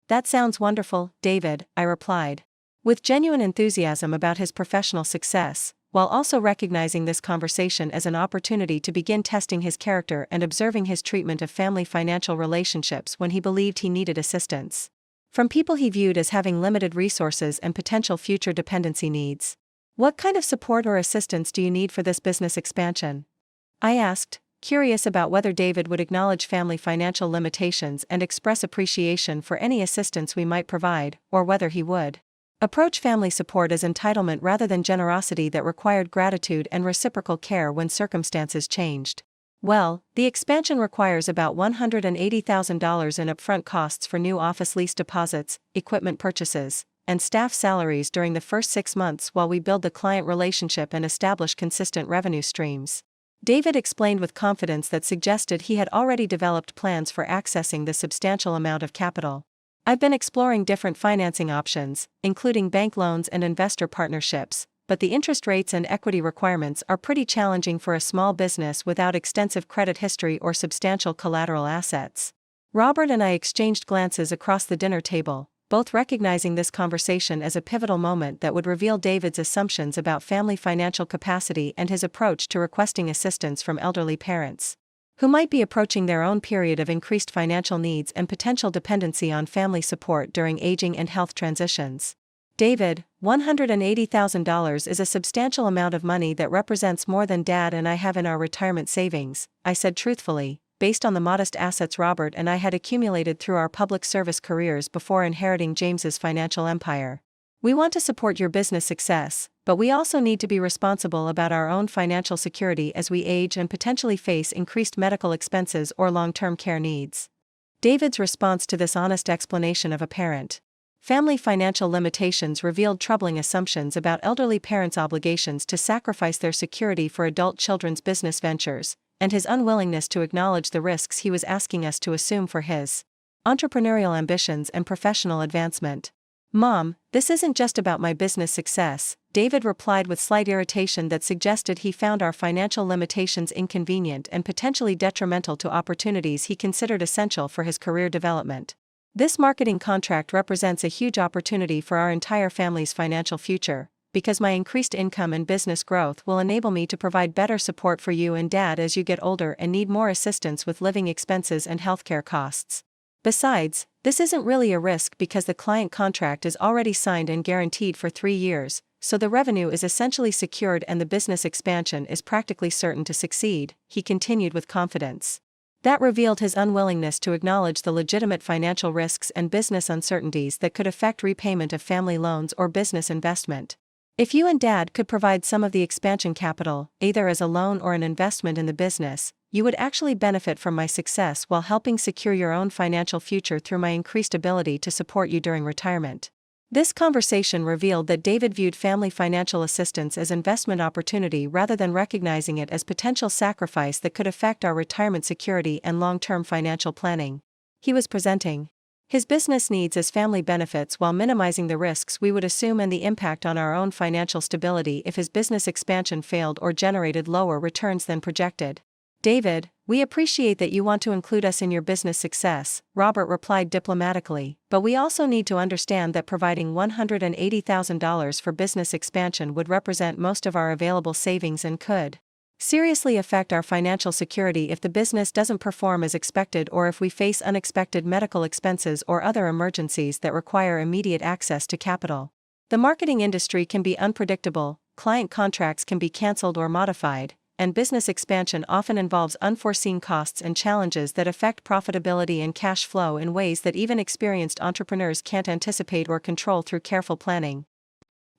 "That sounds wonderful, David," I replied, with genuine enthusiasm about his professional success, while also recognizing this conversation as an opportunity to begin testing his character and observing his treatment of family financial relationships when he believed he needed assistance from people he viewed as having limited resources and potential future dependency needs. "What kind of support or assistance do you need for this business expansion?" I asked, curious about whether David would acknowledge family financial limitations and express appreciation for any assistance we might provide, or whether he would approach family support as entitlement rather than generosity that required gratitude and reciprocal care when circumstances changed. "Well, the expansion requires about $180,000 in upfront costs for new office lease deposits, equipment purchases, and staff salaries during the first 6 months while we build the client relationship and establish consistent revenue streams," David explained with confidence that suggested he had already developed plans for accessing the substantial amount of capital. "I've been exploring different financing options, including bank loans and investor partnerships, but the interest rates and equity requirements are pretty challenging for a small business without extensive credit history or substantial collateral assets." Robert and I exchanged glances across the dinner table, both recognizing this conversation as a pivotal moment that would reveal David's assumptions about family financial capacity and his approach to requesting assistance from elderly parents who might be approaching their own period of increased financial needs and potential dependency on family support during aging and health transitions. "David, $180,000 is a substantial amount of money that represents more than Dad and I have in our retirement savings, I said truthfully, based on the modest assets Robert and I had accumulated through our public service careers before inheriting James's financial empire. We want to support your business success, but we also need to be responsible about our own financial security as we age and potentially face increased medical expenses or long-term care needs. David's response to this honest explanation of apparent family financial limitations revealed troubling assumptions about elderly parents' obligations to sacrifice their security for adult children's business ventures, and his unwillingness to acknowledge the risks he was asking us to assume for his entrepreneurial ambitions and professional advancement. "Mom, this isn't just about my business success," David replied with slight irritation that suggested he found our financial limitations inconvenient and potentially detrimental to opportunities he considered essential for his career development. "This marketing contract represents a huge opportunity for our entire family's financial future, because my increased income and business growth will enable me to provide better support for you and Dad as you get older and need more assistance with living expenses and healthcare costs. Besides, this isn't really a risk because the client contract is already signed and guaranteed for 3 years, so the revenue is essentially secured and the business expansion is practically certain to succeed," he continued with confidence. That revealed his unwillingness to acknowledge the legitimate financial risks and business uncertainties that could affect repayment of family loans or business investment. "If you and Dad could provide some of the expansion capital, either as a loan or an investment in the business, you would actually benefit from my success while helping secure your own financial future through my increased ability to support you during retirement." This conversation revealed that David viewed family financial assistance as investment opportunity rather than recognizing it as potential sacrifice that could affect our retirement security and long-term financial planning. He was presenting his business needs as family benefits while minimizing the risks we would assume and the impact on our own financial stability if his business expansion failed or generated lower returns than projected. "David, we appreciate that you want to include us in your business success," Robert replied diplomatically, "but we also need to understand that providing $180,000 for business expansion would represent most of our available savings and could seriously affect our financial security if the business doesn't perform as expected or if we face unexpected medical expenses or other emergencies that require immediate access to capital. The marketing industry can be unpredictable, client contracts can be canceled or modified, and business expansion often involves unforeseen costs and challenges that affect profitability and cash flow in ways that even experienced entrepreneurs can't anticipate or control through careful planning."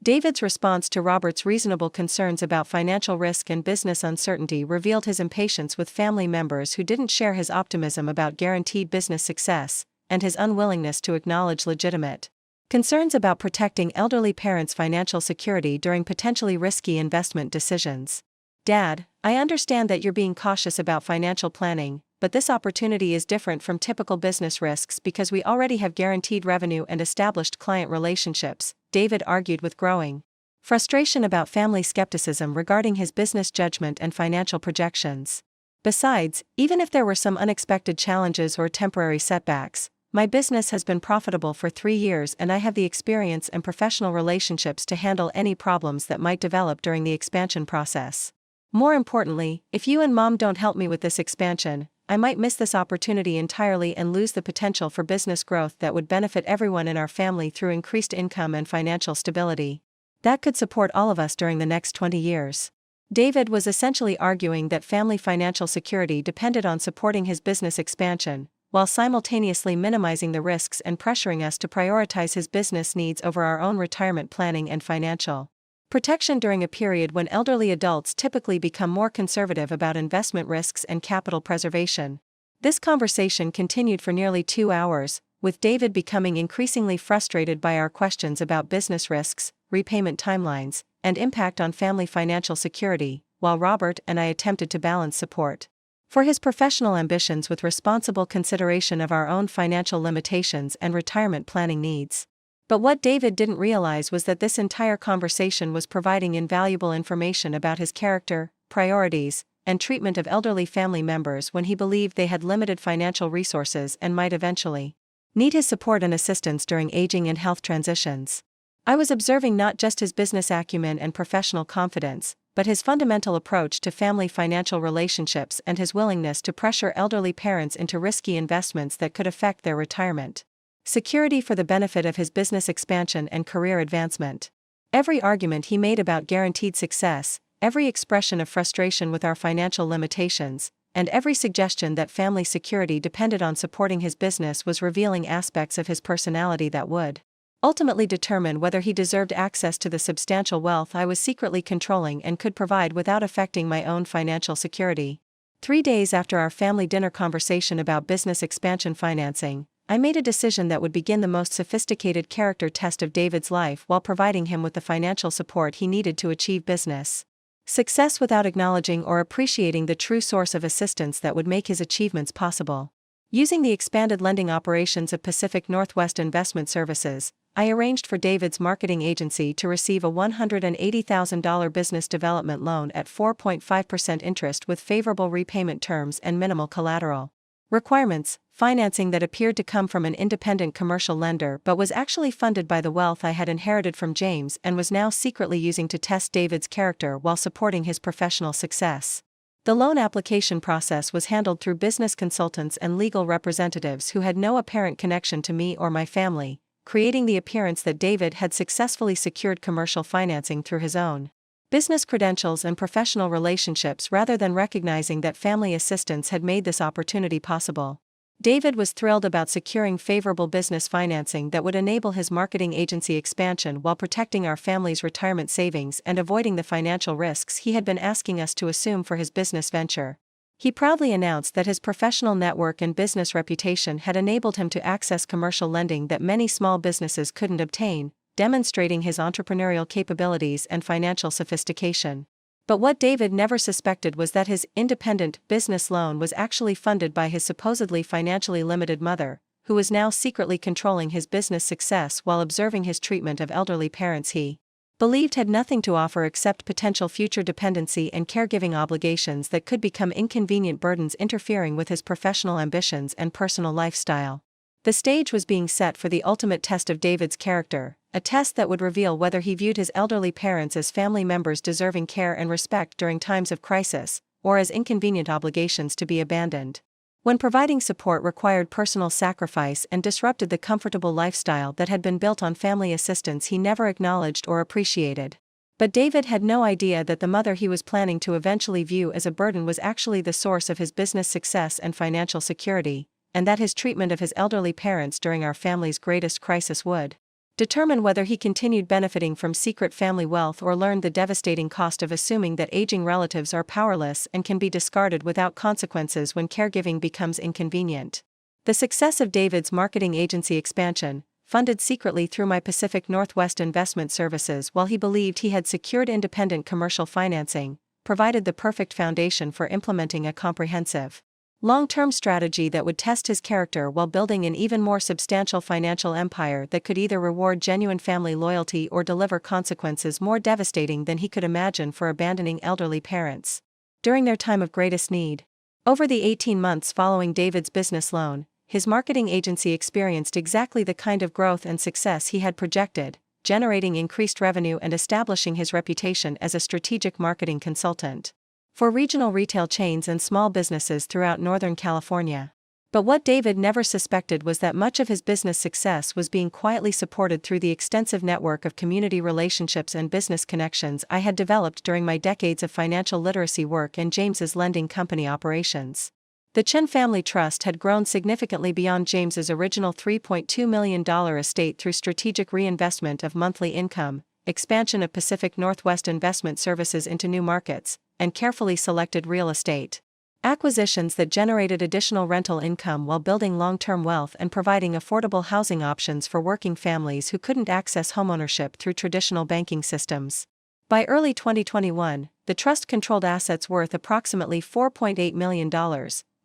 David's response to Robert's reasonable concerns about financial risk and business uncertainty revealed his impatience with family members who didn't share his optimism about guaranteed business success, and his unwillingness to acknowledge legitimate concerns about protecting elderly parents' financial security during potentially risky investment decisions. "Dad, I understand that you're being cautious about financial planning, but this opportunity is different from typical business risks because we already have guaranteed revenue and established client relationships," David argued with growing frustration about family skepticism regarding his business judgment and financial projections. "Besides, even if there were some unexpected challenges or temporary setbacks, my business has been profitable for 3 years and I have the experience and professional relationships to handle any problems that might develop during the expansion process. More importantly, if you and Mom don't help me with this expansion, I might miss this opportunity entirely and lose the potential for business growth that would benefit everyone in our family through increased income and financial stability that could support all of us during the next 20 years. David was essentially arguing that family financial security depended on supporting his business expansion, while simultaneously minimizing the risks and pressuring us to prioritize his business needs over our own retirement planning and financial protection during a period when elderly adults typically become more conservative about investment risks and capital preservation. This conversation continued for nearly 2 hours, with David becoming increasingly frustrated by our questions about business risks, repayment timelines, and impact on family financial security, while Robert and I attempted to balance support for his professional ambitions with responsible consideration of our own financial limitations and retirement planning needs. But what David didn't realize was that this entire conversation was providing invaluable information about his character, priorities, and treatment of elderly family members when he believed they had limited financial resources and might eventually need his support and assistance during aging and health transitions. I was observing not just his business acumen and professional confidence, but his fundamental approach to family financial relationships and his willingness to pressure elderly parents into risky investments that could affect their retirement security for the benefit of his business expansion and career advancement. Every argument he made about guaranteed success, every expression of frustration with our financial limitations, and every suggestion that family security depended on supporting his business was revealing aspects of his personality that would ultimately determine whether he deserved access to the substantial wealth I was secretly controlling and could provide without affecting my own financial security. 3 days after our family dinner conversation about business expansion financing, I made a decision that would begin the most sophisticated character test of David's life while providing him with the financial support he needed to achieve business success without acknowledging or appreciating the true source of assistance that would make his achievements possible. Using the expanded lending operations of Pacific Northwest Investment Services, I arranged for David's marketing agency to receive a $180,000 business development loan at 4.5% interest with favorable repayment terms and minimal collateral requirements, financing that appeared to come from an independent commercial lender but was actually funded by the wealth I had inherited from James and was now secretly using to test David's character while supporting his professional success. The loan application process was handled through business consultants and legal representatives who had no apparent connection to me or my family, creating the appearance that David had successfully secured commercial financing through his own business credentials and professional relationships rather than recognizing that family assistance had made this opportunity possible. David was thrilled about securing favorable business financing that would enable his marketing agency expansion while protecting our family's retirement savings and avoiding the financial risks he had been asking us to assume for his business venture. He proudly announced that his professional network and business reputation had enabled him to access commercial lending that many small businesses couldn't obtain, demonstrating his entrepreneurial capabilities and financial sophistication. But what David never suspected was that his independent business loan was actually funded by his supposedly financially limited mother, who was now secretly controlling his business success while observing his treatment of elderly parents he believed had nothing to offer except potential future dependency and caregiving obligations that could become inconvenient burdens interfering with his professional ambitions and personal lifestyle. The stage was being set for the ultimate test of David's character, a test that would reveal whether he viewed his elderly parents as family members deserving care and respect during times of crisis, or as inconvenient obligations to be abandoned. When providing support required personal sacrifice and disrupted the comfortable lifestyle that had been built on family assistance he never acknowledged or appreciated. But David had no idea that the mother he was planning to eventually view as a burden was actually the source of his business success and financial security, and that his treatment of his elderly parents during our family's greatest crisis would determine whether he continued benefiting from secret family wealth or learned the devastating cost of assuming that aging relatives are powerless and can be discarded without consequences when caregiving becomes inconvenient. The success of David's marketing agency expansion, funded secretly through my Pacific Northwest Investment Services while he believed he had secured independent commercial financing, provided the perfect foundation for implementing a comprehensive long-term strategy that would test his character while building an even more substantial financial empire that could either reward genuine family loyalty or deliver consequences more devastating than he could imagine for abandoning elderly parents during their time of greatest need. Over the 18 months following David's business loan, his marketing agency experienced exactly the kind of growth and success he had projected, generating increased revenue and establishing his reputation as a strategic marketing consultant for regional retail chains and small businesses throughout Northern California. But what David never suspected was that much of his business success was being quietly supported through the extensive network of community relationships and business connections I had developed during my decades of financial literacy work and James's lending company operations. The Chen Family Trust had grown significantly beyond James's original $3.2 million estate through strategic reinvestment of monthly income, expansion of Pacific Northwest Investment Services into new markets, and carefully selected real estate acquisitions that generated additional rental income while building long-term wealth and providing affordable housing options for working families who couldn't access homeownership through traditional banking systems. By early 2021, the trust controlled assets worth approximately $4.8 million,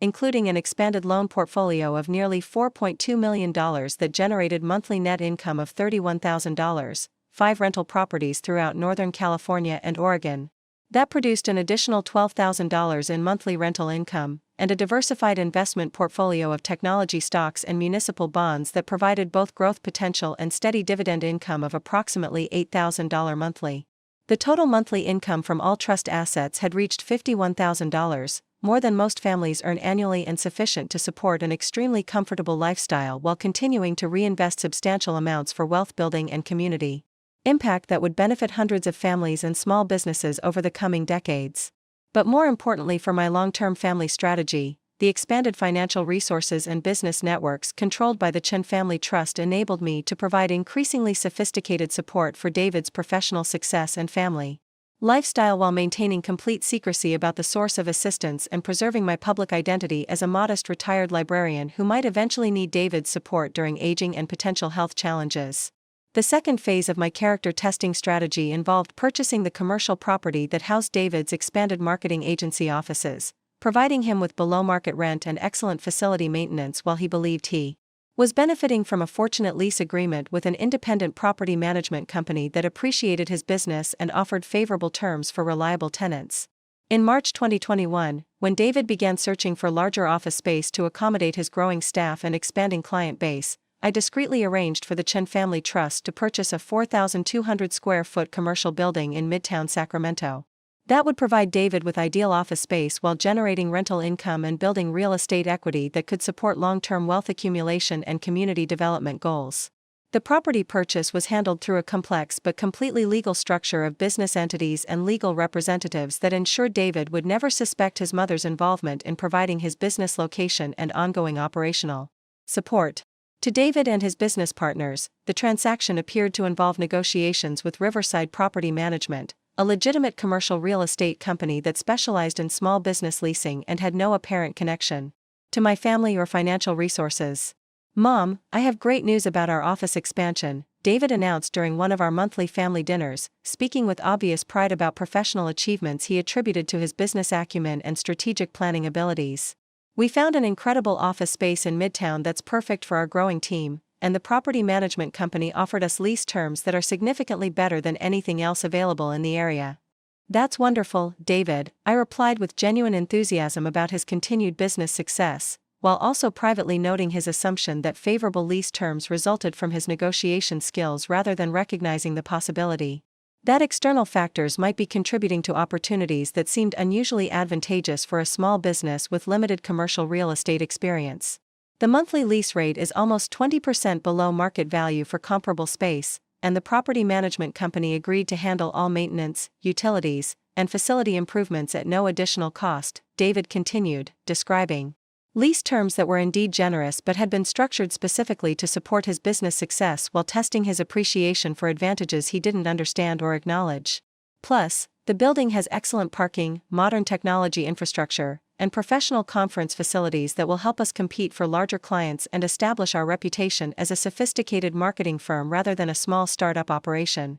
including an expanded loan portfolio of nearly $4.2 million that generated monthly net income of $31,000, 5 rental properties throughout Northern California and Oregon that produced an additional $12,000 in monthly rental income, and a diversified investment portfolio of technology stocks and municipal bonds that provided both growth potential and steady dividend income of approximately $8,000 monthly. The total monthly income from all trust assets had reached $51,000, more than most families earn annually and sufficient to support an extremely comfortable lifestyle while continuing to reinvest substantial amounts for wealth building and community impact that would benefit hundreds of families and small businesses over the coming decades. But more importantly for my long-term family strategy, the expanded financial resources and business networks controlled by the Chen Family Trust enabled me to provide increasingly sophisticated support for David's professional success and family lifestyle while maintaining complete secrecy about the source of assistance and preserving my public identity as a modest retired librarian who might eventually need David's support during aging and potential health challenges. The second phase of my character testing strategy involved purchasing the commercial property that housed David's expanded marketing agency offices, providing him with below-market rent and excellent facility maintenance while he believed he was benefiting from a fortunate lease agreement with an independent property management company that appreciated his business and offered favorable terms for reliable tenants. In March 2021, when David began searching for larger office space to accommodate his growing staff and expanding client base, I discreetly arranged for the Chen Family Trust to purchase a 4,200 square foot commercial building in Midtown Sacramento. That would provide David with ideal office space while generating rental income and building real estate equity that could support long-term wealth accumulation and community development goals. The property purchase was handled through a complex but completely legal structure of business entities and legal representatives that ensured David would never suspect his mother's involvement in providing his business location and ongoing operational support. To David and his business partners, the transaction appeared to involve negotiations with Riverside Property Management, a legitimate commercial real estate company that specialized in small business leasing and had no apparent connection to my family or financial resources. "Mom, I have great news about our office expansion," David announced during one of our monthly family dinners, speaking with obvious pride about professional achievements he attributed to his business acumen and strategic planning abilities. "We found an incredible office space in Midtown that's perfect for our growing team, and the property management company offered us lease terms that are significantly better than anything else available in the area." "That's wonderful, David," I replied with genuine enthusiasm about his continued business success, while also privately noting his assumption that favorable lease terms resulted from his negotiation skills rather than recognizing the possibility that external factors might be contributing to opportunities that seemed unusually advantageous for a small business with limited commercial real estate experience. The monthly lease rate is almost 20% below market value for comparable space, and the property management company agreed to handle all maintenance, utilities, and facility improvements at no additional cost, David continued, describing lease terms that were indeed generous but had been structured specifically to support his business success while testing his appreciation for advantages he didn't understand or acknowledge. "Plus, the building has excellent parking, modern technology infrastructure, and professional conference facilities that will help us compete for larger clients and establish our reputation as a sophisticated marketing firm rather than a small startup operation."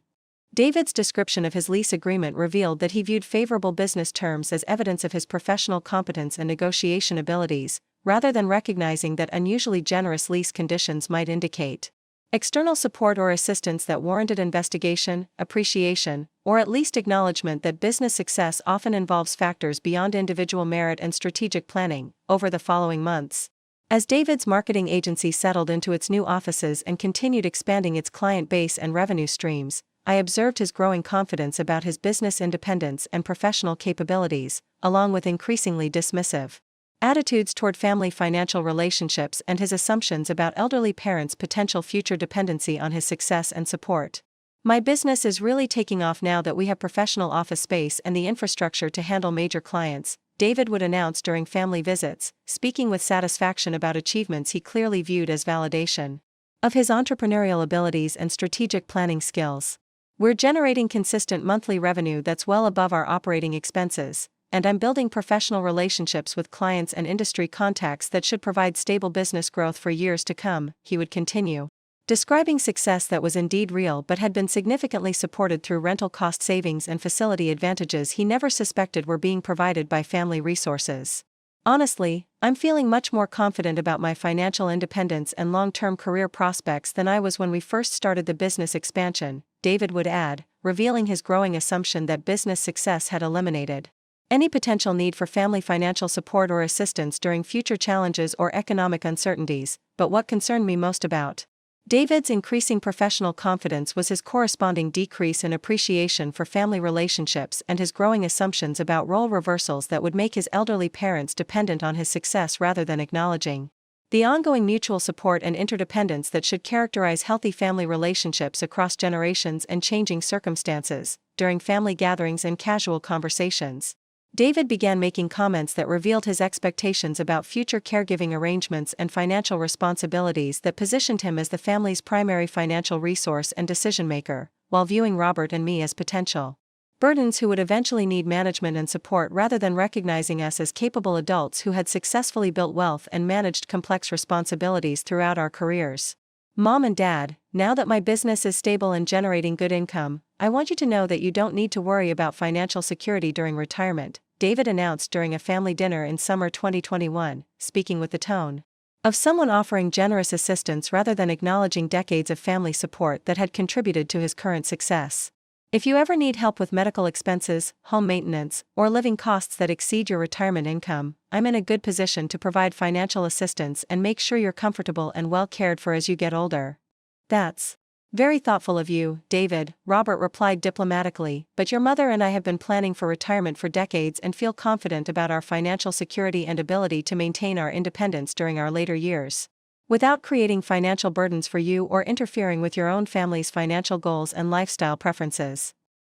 David's description of his lease agreement revealed that he viewed favorable business terms as evidence of his professional competence and negotiation abilities, rather than recognizing that unusually generous lease conditions might indicate external support or assistance that warranted investigation, appreciation, or at least acknowledgement that business success often involves factors beyond individual merit and strategic planning. Over the following months, as David's marketing agency settled into its new offices and continued expanding its client base and revenue streams, I observed his growing confidence about his business independence and professional capabilities, along with increasingly dismissive attitudes toward family financial relationships and his assumptions about elderly parents' potential future dependency on his success and support. "My business is really taking off now that we have professional office space and the infrastructure to handle major clients," David would announce during family visits, speaking with satisfaction about achievements he clearly viewed as validation of his entrepreneurial abilities and strategic planning skills. "We're generating consistent monthly revenue that's well above our operating expenses, and I'm building professional relationships with clients and industry contacts that should provide stable business growth for years to come," he would continue, describing success that was indeed real but had been significantly supported through rental cost savings and facility advantages he never suspected were being provided by family resources. "Honestly, I'm feeling much more confident about my financial independence and long-term career prospects than I was when we first started the business expansion," David would add, revealing his growing assumption that business success had eliminated any potential need for family financial support or assistance during future challenges or economic uncertainties. "But what concerned me most about David's increasing professional confidence was his corresponding decrease in appreciation for family relationships and his growing assumptions about role reversals that would make his elderly parents dependent on his success rather than acknowledging The ongoing mutual support and interdependence that should characterize healthy family relationships across generations and changing circumstances, during family gatherings and casual conversations. David began making comments that revealed his expectations about future caregiving arrangements and financial responsibilities that positioned him as the family's primary financial resource and decision-maker, while viewing Robert and me as potential burdens who would eventually need management and support rather than recognizing us as capable adults who had successfully built wealth and managed complex responsibilities throughout our careers. Mom and Dad, now that my business is stable and generating good income, I want you to know that you don't need to worry about financial security during retirement, David announced during a family dinner in summer 2021, speaking with the tone of someone offering generous assistance rather than acknowledging decades of family support that had contributed to his current success. If you ever need help with medical expenses, home maintenance, or living costs that exceed your retirement income, I'm in a good position to provide financial assistance and make sure you're comfortable and well cared for as you get older. That's very thoughtful of you, David, Robert replied diplomatically, but your mother and I have been planning for retirement for decades and feel confident about our financial security and ability to maintain our independence during our later years, without creating financial burdens for you or interfering with your own family's financial goals and lifestyle preferences.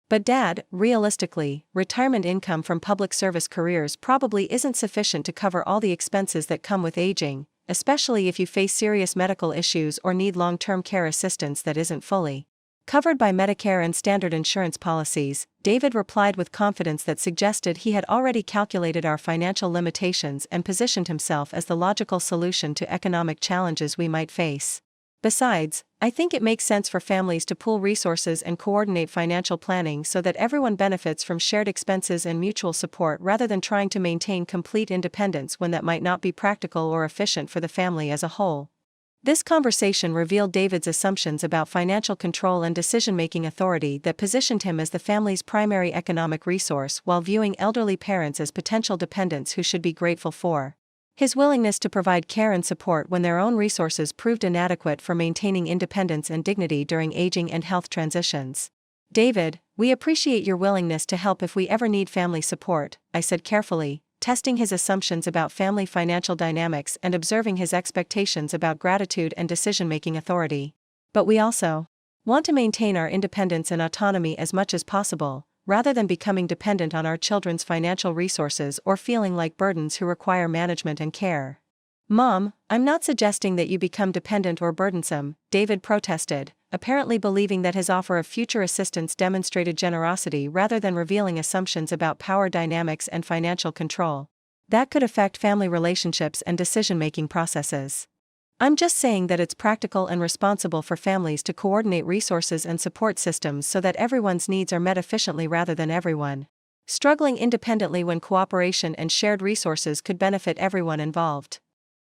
But Dad, realistically, retirement income from public service careers probably isn't sufficient to cover all the expenses that come with aging, especially if you face serious medical issues or need long-term care assistance that isn't fully covered by Medicare and standard insurance policies, David replied with confidence that suggested he had already calculated our financial limitations and positioned himself as the logical solution to economic challenges we might face. Besides, I think it makes sense for families to pool resources and coordinate financial planning so that everyone benefits from shared expenses and mutual support rather than trying to maintain complete independence when that might not be practical or efficient for the family as a whole. This conversation revealed David's assumptions about financial control and decision-making authority that positioned him as the family's primary economic resource while viewing elderly parents as potential dependents who should be grateful for his willingness to provide care and support when their own resources proved inadequate for maintaining independence and dignity during aging and health transitions. David, we appreciate your willingness to help if we ever need family support, I said carefully, testing his assumptions about family financial dynamics and observing his expectations about gratitude and decision-making authority. But we also want to maintain our independence and autonomy as much as possible, rather than becoming dependent on our children's financial resources or feeling like burdens who require management and care. Mom, I'm not suggesting that you become dependent or burdensome, David protested, apparently believing that his offer of future assistance demonstrated generosity rather than revealing assumptions about power dynamics and financial control that could affect family relationships and decision-making processes. I'm just saying that it's practical and responsible for families to coordinate resources and support systems so that everyone's needs are met efficiently rather than everyone struggling independently when cooperation and shared resources could benefit everyone involved.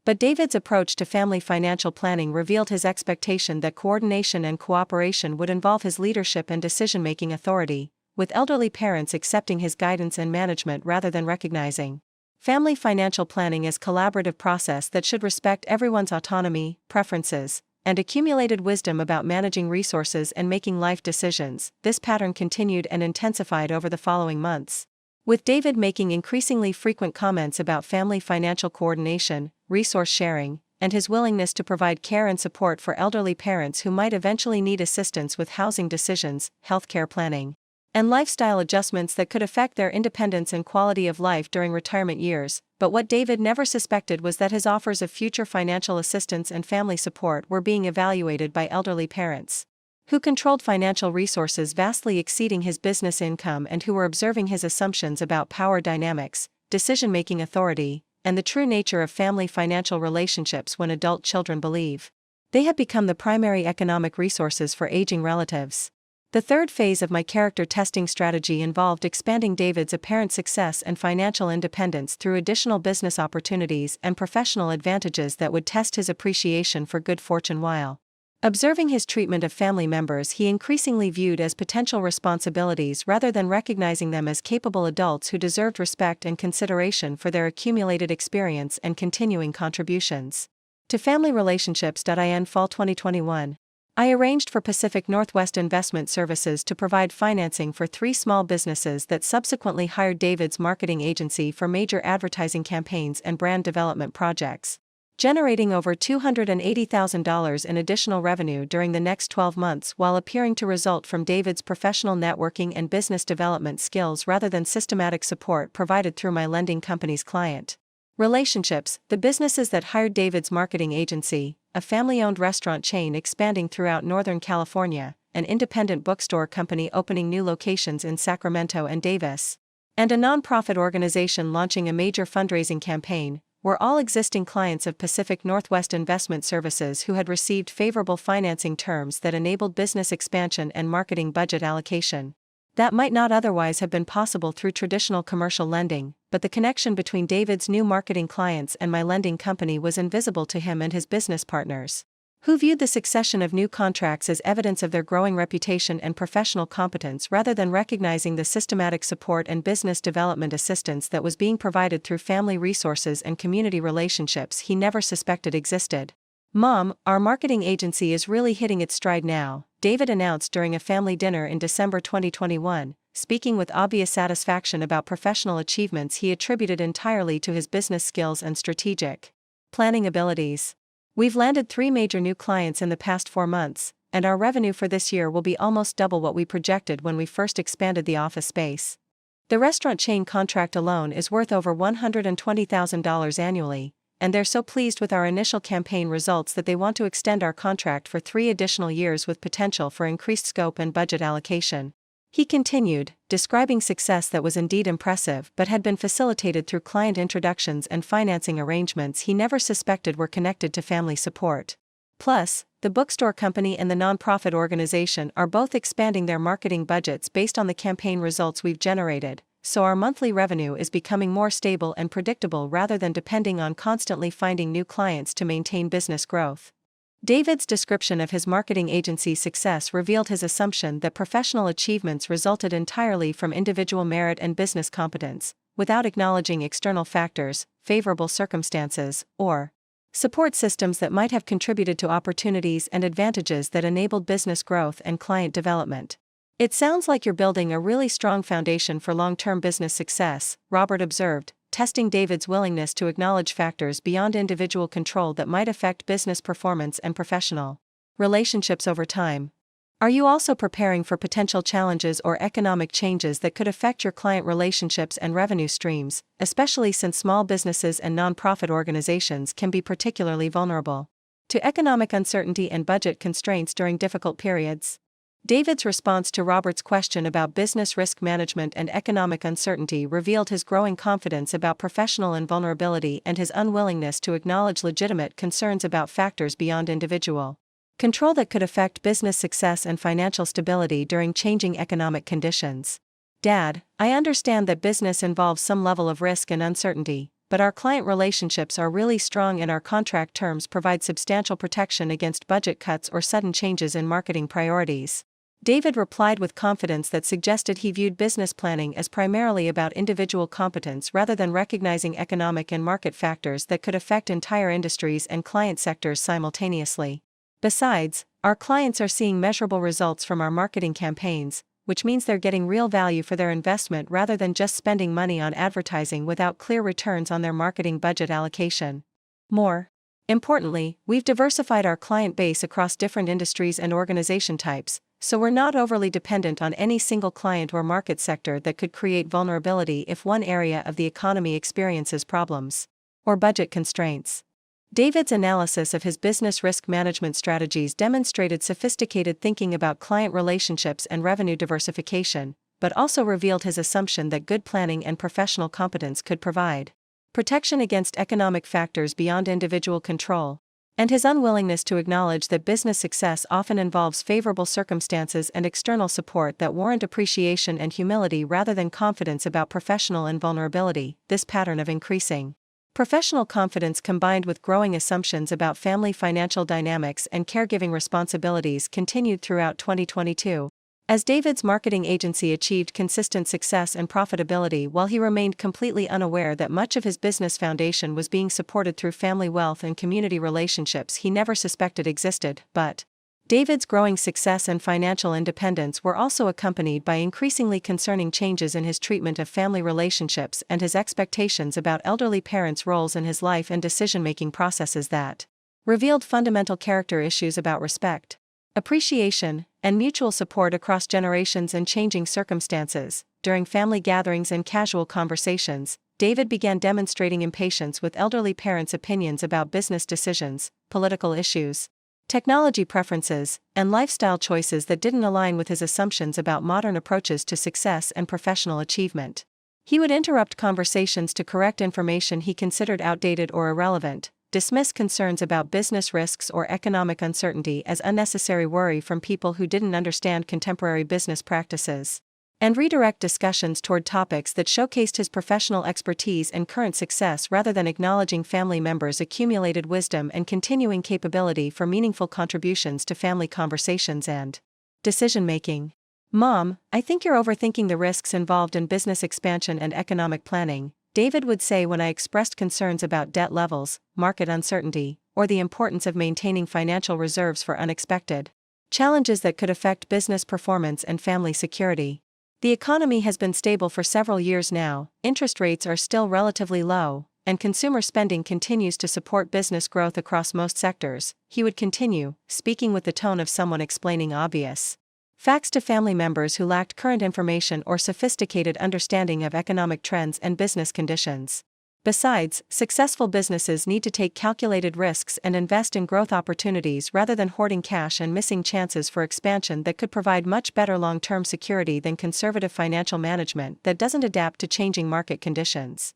But David's approach to family financial planning revealed his expectation that coordination and cooperation would involve his leadership and decision-making authority, with elderly parents accepting his guidance and management rather than recognizing family financial planning as a collaborative process that should respect everyone's autonomy, preferences, and accumulated wisdom about managing resources and making life decisions. This pattern continued and intensified over the following months, with David making increasingly frequent comments about family financial coordination, resource sharing, and his willingness to provide care and support for elderly parents who might eventually need assistance with housing decisions, healthcare planning, and lifestyle adjustments that could affect their independence and quality of life during retirement years. But what David never suspected was that his offers of future financial assistance and family support were being evaluated by elderly parents who controlled financial resources vastly exceeding his business income and who were observing his assumptions about power dynamics, decision-making authority, and the true nature of family financial relationships when adult children believe they have become the primary economic resources for aging relatives. The third phase of my character testing strategy involved expanding David's apparent success and financial independence through additional business opportunities and professional advantages that would test his appreciation for good fortune while observing his treatment of family members he increasingly viewed as potential responsibilities rather than recognizing them as capable adults who deserved respect and consideration for their accumulated experience and continuing contributions to family relationships. In fall 2021, I arranged for Pacific Northwest Investment Services to provide financing for 3 small businesses that subsequently hired David's marketing agency for major advertising campaigns and brand development projects. generating over $280,000 in additional revenue during the next 12 months while appearing to result from David's professional networking and business development skills rather than systematic support provided through my lending company's client relationships. The businesses that hired David's marketing agency, a family-owned restaurant chain expanding throughout Northern California, an independent bookstore company opening new locations in Sacramento and Davis, and a nonprofit organization launching a major fundraising campaign, were all existing clients of Pacific Northwest Investment Services who had received favorable financing terms that enabled business expansion and marketing budget allocation that might not otherwise have been possible through traditional commercial lending, but the connection between David's new marketing clients and my lending company was invisible to him and his business partners, who viewed the succession of new contracts as evidence of their growing reputation and professional competence rather than recognizing the systematic support and business development assistance that was being provided through family resources and community relationships he never suspected existed. "Mom, our marketing agency is really hitting its stride now," David announced during a family dinner in December 2021, speaking with obvious satisfaction about professional achievements he attributed entirely to his business skills and strategic planning abilities. "We've landed 3 major new clients in the past 4 months, and our revenue for this year will be almost double what we projected when we first expanded the office space. The restaurant chain contract alone is worth over $120,000 annually, and they're so pleased with our initial campaign results that they want to extend our contract for 3 additional years with potential for increased scope and budget allocation," he continued, describing success that was indeed impressive but had been facilitated through client introductions and financing arrangements he never suspected were connected to family support. Plus, the bookstore company and the nonprofit organization are both expanding their marketing budgets based on the campaign results we've generated, so our monthly revenue is becoming more stable and predictable rather than depending on constantly finding new clients to maintain business growth. David's description of his marketing agency's success revealed his assumption that professional achievements resulted entirely from individual merit and business competence, without acknowledging external factors, favorable circumstances, or support systems that might have contributed to opportunities and advantages that enabled business growth and client development. "It sounds like you're building a really strong foundation for long-term business success," Robert observed, testing David's willingness to acknowledge factors beyond individual control that might affect business performance and professional relationships over time. "Are you also preparing for potential challenges or economic changes that could affect your client relationships and revenue streams, especially since small businesses and nonprofit organizations can be particularly vulnerable to economic uncertainty and budget constraints during difficult periods?" David's response to Robert's question about business risk management and economic uncertainty revealed his growing confidence about professional invulnerability and his unwillingness to acknowledge legitimate concerns about factors beyond individual control that could affect business success and financial stability during changing economic conditions. "Dad, I understand that business involves some level of risk and uncertainty, but our client relationships are really strong and our contract terms provide substantial protection against budget cuts or sudden changes in marketing priorities," David replied with confidence that suggested he viewed business planning as primarily about individual competence rather than recognizing economic and market factors that could affect entire industries and client sectors simultaneously. "Besides, our clients are seeing measurable results from our marketing campaigns, which means they're getting real value for their investment rather than just spending money on advertising without clear returns on their marketing budget allocation. More importantly, we've diversified our client base across different industries and organization types, so we're not overly dependent on any single client or market sector that could create vulnerability if one area of the economy experiences problems or budget constraints." David's analysis of his business risk management strategies demonstrated sophisticated thinking about client relationships and revenue diversification, but also revealed his assumption that good planning and professional competence could provide protection against economic factors beyond individual control, and his unwillingness to acknowledge that business success often involves favorable circumstances and external support that warrant appreciation and humility rather than confidence about professional invulnerability. This pattern of increasing professional confidence combined with growing assumptions about family financial dynamics and caregiving responsibilities continued throughout 2022. As David's marketing agency achieved consistent success and profitability while he remained completely unaware that much of his business foundation was being supported through family wealth and community relationships he never suspected existed, but David's growing success and financial independence were also accompanied by increasingly concerning changes in his treatment of family relationships and his expectations about elderly parents' roles in his life and decision-making processes that revealed fundamental character issues about respect, appreciation, and mutual support across generations and changing circumstances. During family gatherings and casual conversations, David began demonstrating impatience with elderly parents' opinions about business decisions, political issues, technology preferences, and lifestyle choices that didn't align with his assumptions about modern approaches to success and professional achievement. He would interrupt conversations to correct information he considered outdated or irrelevant, dismiss concerns about business risks or economic uncertainty as unnecessary worry from people who didn't understand contemporary business practices, and redirect discussions toward topics that showcased his professional expertise and current success rather than acknowledging family members' accumulated wisdom and continuing capability for meaningful contributions to family conversations and decision-making. "Mom, I think you're overthinking the risks involved in business expansion and economic planning," David would say when I expressed concerns about debt levels, market uncertainty, or the importance of maintaining financial reserves for unexpected challenges that could affect business performance and family security. "The economy has been stable for several years now, interest rates are still relatively low, and consumer spending continues to support business growth across most sectors," he would continue, speaking with the tone of someone explaining obvious facts to family members who lacked current information or sophisticated understanding of economic trends and business conditions. Besides, successful businesses need to take calculated risks and invest in growth opportunities rather than hoarding cash and missing chances for expansion that could provide much better long-term security than conservative financial management that doesn't adapt to changing market conditions.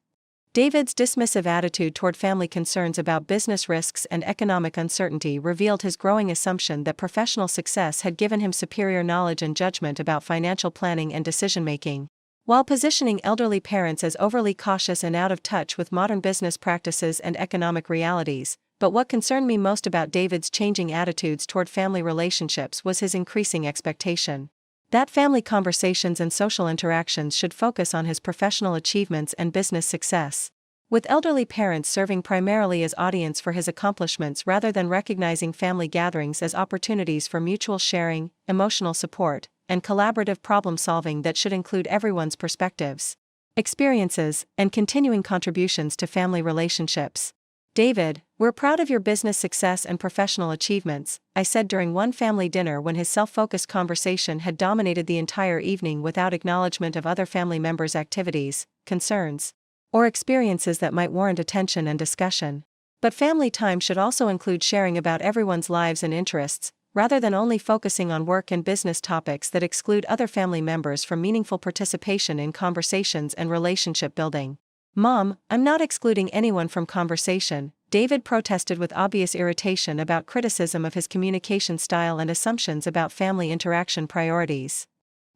David's dismissive attitude toward family concerns about business risks and economic uncertainty revealed his growing assumption that professional success had given him superior knowledge and judgment about financial planning and decision-making, while positioning elderly parents as overly cautious and out of touch with modern business practices and economic realities. But what concerned me most about David's changing attitudes toward family relationships was his increasing expectation that family conversations and social interactions should focus on his professional achievements and business success, with elderly parents serving primarily as audience for his accomplishments rather than recognizing family gatherings as opportunities for mutual sharing, emotional support, and collaborative problem-solving that should include everyone's perspectives, experiences, and continuing contributions to family relationships. "David, we're proud of your business success and professional achievements," I said during one family dinner when his self-focused conversation had dominated the entire evening without acknowledgement of other family members' activities, concerns, or experiences that might warrant attention and discussion. But family time should also include sharing about everyone's lives and interests, rather than only focusing on work and business topics that exclude other family members from meaningful participation in conversations and relationship building. "Mom, I'm not excluding anyone from conversation," David protested with obvious irritation about criticism of his communication style and assumptions about family interaction priorities.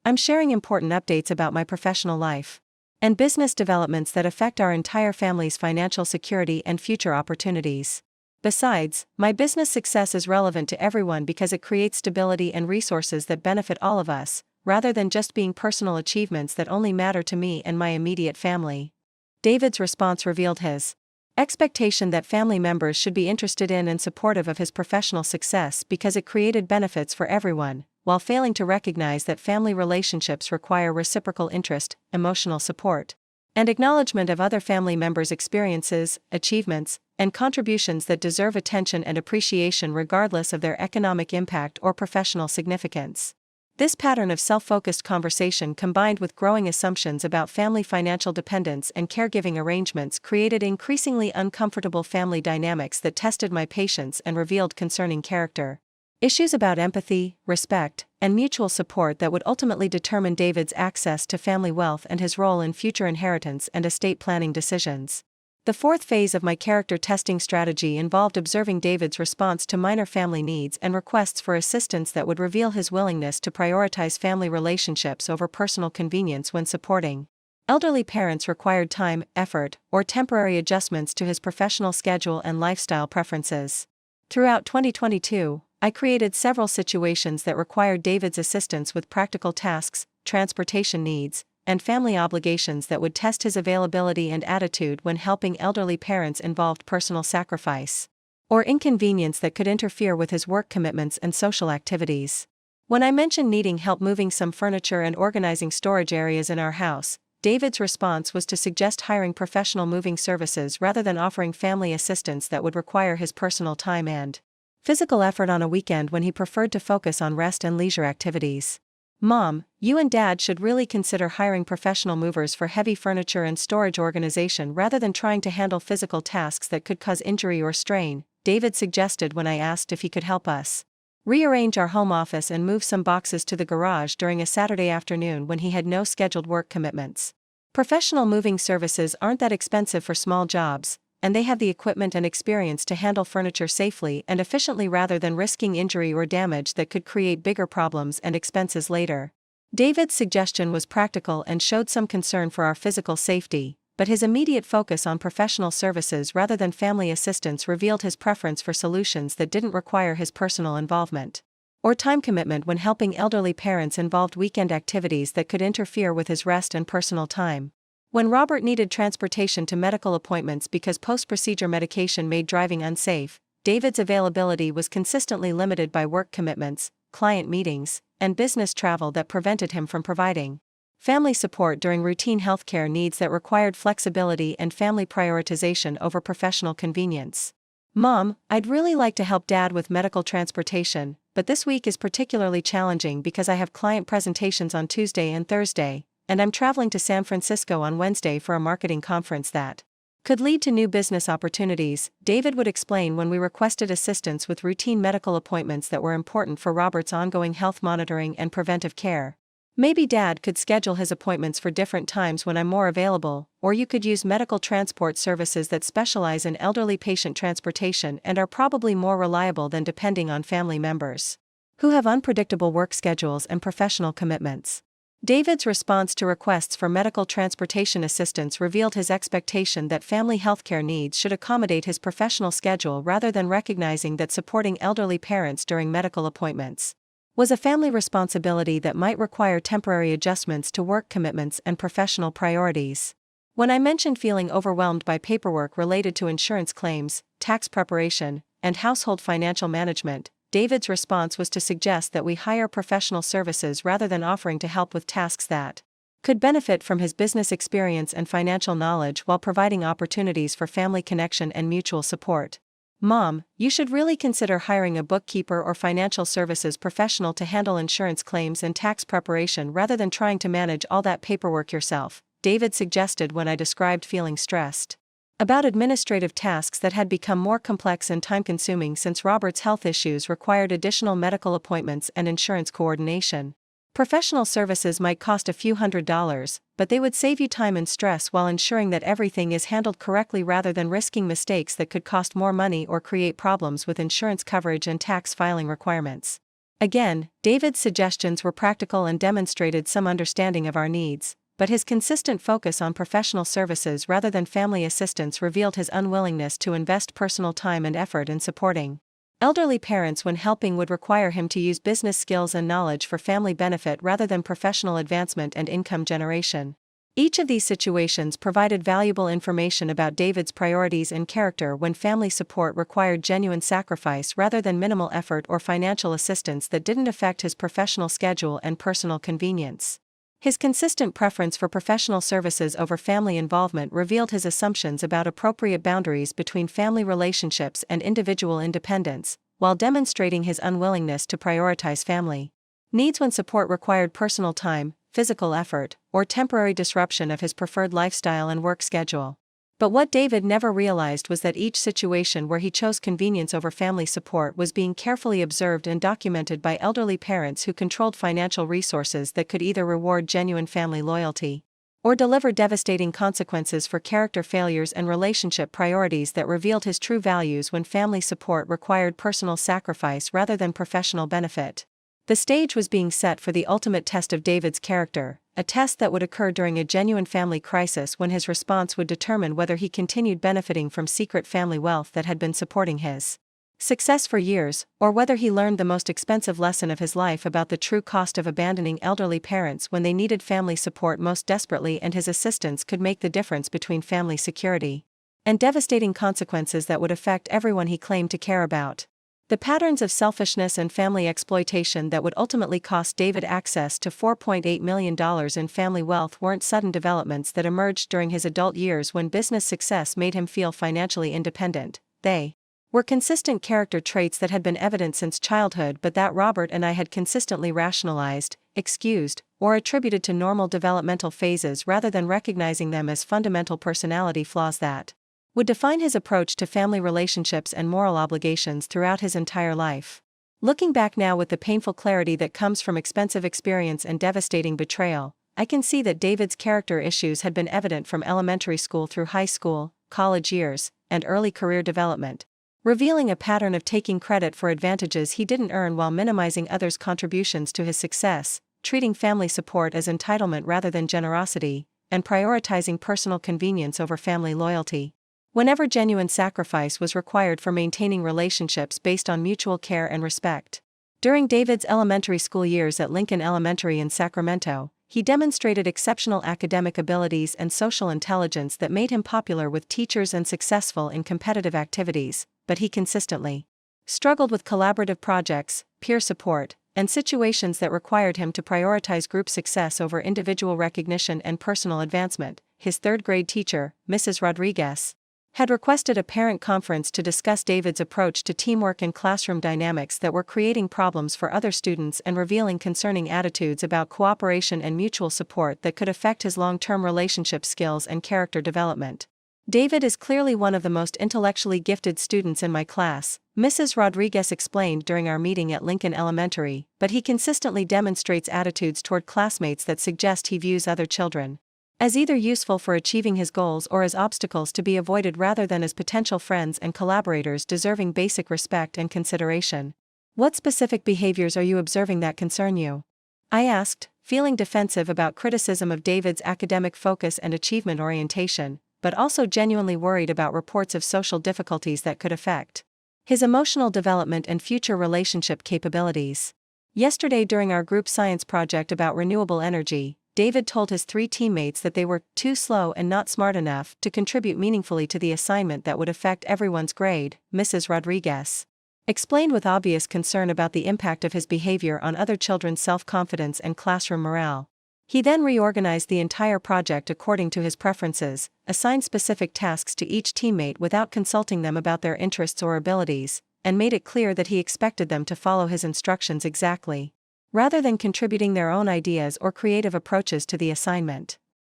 "I'm sharing important updates about my professional life and business developments that affect our entire family's financial security and future opportunities. Besides, my business success is relevant to everyone because it creates stability and resources that benefit all of us, rather than just being personal achievements that only matter to me and my immediate family." David's response revealed his expectation that family members should be interested in and supportive of his professional success because it created benefits for everyone, while failing to recognize that family relationships require reciprocal interest, emotional support, and acknowledgement of other family members' experiences, achievements, and contributions that deserve attention and appreciation regardless of their economic impact or professional significance. This pattern of self-focused conversation combined with growing assumptions about family financial dependence and caregiving arrangements created increasingly uncomfortable family dynamics that tested my patience and revealed concerning character issues about empathy, respect, and mutual support that would ultimately determine David's access to family wealth and his role in future inheritance and estate planning decisions. The fourth phase of my character testing strategy involved observing David's response to minor family needs and requests for assistance that would reveal his willingness to prioritize family relationships over personal convenience when supporting elderly parents required time, effort, or temporary adjustments to his professional schedule and lifestyle preferences. Throughout 2022, I created several situations that required David's assistance with practical tasks, transportation needs, and family obligations that would test his availability and attitude when helping elderly parents involved personal sacrifice. or inconvenience that could interfere with his work commitments and social activities. When I mentioned needing help moving some furniture and organizing storage areas in our house, David's response was to suggest hiring professional moving services rather than offering family assistance that would require his personal time and physical effort on a weekend when he preferred to focus on rest and leisure activities. Mom, you and Dad should really consider hiring professional movers for heavy furniture and storage organization rather than trying to handle physical tasks that could cause injury or strain, David suggested when I asked if he could help us rearrange our home office and move some boxes to the garage during a Saturday afternoon when he had no scheduled work commitments. Professional moving services aren't that expensive for small jobs, and they have the equipment and experience to handle furniture safely and efficiently rather than risking injury or damage that could create bigger problems and expenses later. David's suggestion was practical and showed some concern for our physical safety, but his immediate focus on professional services rather than family assistance revealed his preference for solutions that didn't require his personal involvement or time commitment. When helping elderly parents involved weekend activities that could interfere with his rest and personal time. When Robert needed transportation to medical appointments because post-procedure medication made driving unsafe, David's availability was consistently limited by work commitments, client meetings, and business travel that prevented him from providing family support during routine healthcare needs that required flexibility and family prioritization over professional convenience. Mom, I'd really like to help Dad with medical transportation, but this week is particularly challenging because I have client presentations on Tuesday and Thursday, and I'm traveling to San Francisco on Wednesday for a marketing conference that could lead to new business opportunities, David would explain when we requested assistance with routine medical appointments that were important for Robert's ongoing health monitoring and preventive care. Maybe Dad could schedule his appointments for different times when I'm more available, or you could use medical transport services that specialize in elderly patient transportation and are probably more reliable than depending on family members who have unpredictable work schedules and professional commitments. David's response to requests for medical transportation assistance revealed his expectation that family healthcare needs should accommodate his professional schedule rather than recognizing that supporting elderly parents during medical appointments was a family responsibility that might require temporary adjustments to work commitments and professional priorities. When I mentioned feeling overwhelmed by paperwork related to insurance claims, tax preparation, and household financial management, David's response was to suggest that we hire professional services rather than offering to help with tasks that could benefit from his business experience and financial knowledge while providing opportunities for family connection and mutual support. Mom, you should really consider hiring a bookkeeper or financial services professional to handle insurance claims and tax preparation rather than trying to manage all that paperwork yourself, David suggested when I described feeling stressed about administrative tasks that had become more complex and time-consuming since Robert's health issues required additional medical appointments and insurance coordination. Professional services might cost a few $100s, but they would save you time and stress while ensuring that everything is handled correctly rather than risking mistakes that could cost more money or create problems with insurance coverage and tax filing requirements. Again, David's suggestions were practical and demonstrated some understanding of our needs, but his consistent focus on professional services rather than family assistance revealed his unwillingness to invest personal time and effort in supporting elderly parents when helping would require him to use business skills and knowledge for family benefit rather than professional advancement and income generation. Each of these situations provided valuable information about David's priorities and character when family support required genuine sacrifice rather than minimal effort or financial assistance that didn't affect his professional schedule and personal convenience. His consistent preference for professional services over family involvement revealed his assumptions about appropriate boundaries between family relationships and individual independence, while demonstrating his unwillingness to prioritize family needs when support required personal time, physical effort, or temporary disruption of his preferred lifestyle and work schedule. But what David never realized was that each situation where he chose convenience over family support was being carefully observed and documented by elderly parents who controlled financial resources that could either reward genuine family loyalty or deliver devastating consequences for character failures and relationship priorities that revealed his true values when family support required personal sacrifice rather than professional benefit. The stage was being set for the ultimate test of David's character, a test that would occur during a genuine family crisis when his response would determine whether he continued benefiting from secret family wealth that had been supporting his success for years, or whether he learned the most expensive lesson of his life about the true cost of abandoning elderly parents when they needed family support most desperately and his assistance could make the difference between family security and devastating consequences that would affect everyone he claimed to care about. The patterns of selfishness and family exploitation that would ultimately cost David access to $4.8 million in family wealth weren't sudden developments that emerged during his adult years when business success made him feel financially independent. They were consistent character traits that had been evident since childhood but that Robert and I had consistently rationalized, excused, or attributed to normal developmental phases rather than recognizing them as fundamental personality flaws that would define his approach to family relationships and moral obligations throughout his entire life. Looking back now with the painful clarity that comes from expensive experience and devastating betrayal, I can see that David's character issues had been evident from elementary school through high school, college years, and early career development, revealing a pattern of taking credit for advantages he didn't earn while minimizing others' contributions to his success, treating family support as entitlement rather than generosity, and prioritizing personal convenience over family loyalty whenever genuine sacrifice was required for maintaining relationships based on mutual care and respect. During David's elementary school years at Lincoln Elementary in Sacramento, he demonstrated exceptional academic abilities and social intelligence that made him popular with teachers and successful in competitive activities, but he consistently struggled with collaborative projects, peer support, and situations that required him to prioritize group success over individual recognition and personal advancement. His third-grade teacher, Mrs. Rodriguez, had requested a parent conference to discuss David's approach to teamwork and classroom dynamics that were creating problems for other students and revealing concerning attitudes about cooperation and mutual support that could affect his long-term relationship skills and character development. David is clearly one of the most intellectually gifted students in my class, Mrs. Rodriguez explained during our meeting at Lincoln Elementary, but he consistently demonstrates attitudes toward classmates that suggest he views other children as either useful for achieving his goals or as obstacles to be avoided rather than as potential friends and collaborators deserving basic respect and consideration. What specific behaviors are you observing that concern you? I asked, feeling defensive about criticism of David's academic focus and achievement orientation, but also genuinely worried about reports of social difficulties that could affect his emotional development and future relationship capabilities. Yesterday during our group science project about renewable energy, David told his 3 teammates that they were too slow and not smart enough to contribute meaningfully to the assignment that would affect everyone's grade. Mrs. Rodriguez explained with obvious concern about the impact of his behavior on other children's self-confidence and classroom morale. He then reorganized the entire project according to his preferences, assigned specific tasks to each teammate without consulting them about their interests or abilities, and made it clear that he expected them to follow his instructions exactly, rather than contributing their own ideas or creative approaches to the assignment.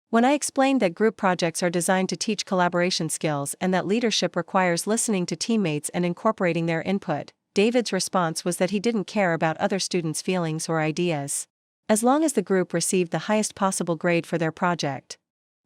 When I explained that group projects are designed to teach collaboration skills and that leadership requires listening to teammates and incorporating their input, David's response was that he didn't care about other students' feelings or ideas, as long as the group received the highest possible grade for their project.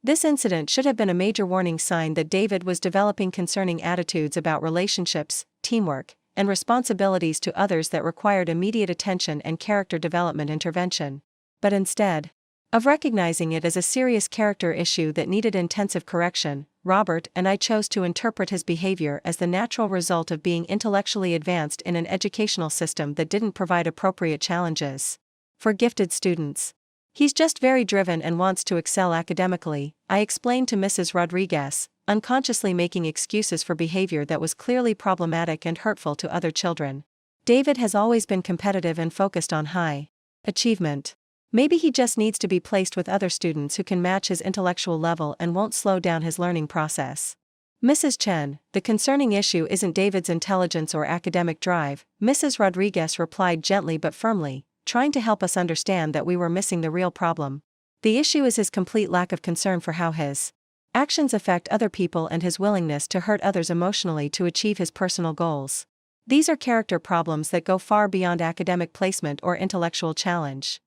This incident should have been a major warning sign that David was developing concerning attitudes about relationships, teamwork, and responsibilities to others that required immediate attention and character development intervention. But instead of recognizing it as a serious character issue that needed intensive correction, Robert and I chose to interpret his behavior as the natural result of being intellectually advanced in an educational system that didn't provide appropriate challenges for gifted students. He's just very driven and wants to excel academically, I explained to Mrs. Rodriguez, unconsciously making excuses for behavior that was clearly problematic and hurtful to other children. David has always been competitive and focused on high achievement. Maybe he just needs to be placed with other students who can match his intellectual level and won't slow down his learning process. Mrs. Chen, the concerning issue isn't David's intelligence or academic drive, Mrs. Rodriguez replied gently but firmly, trying to help us understand that we were missing the real problem. The issue is his complete lack of concern for how his actions affect other people and his willingness to hurt others emotionally to achieve his personal goals. These are character problems that go far beyond academic placement or intellectual challenge.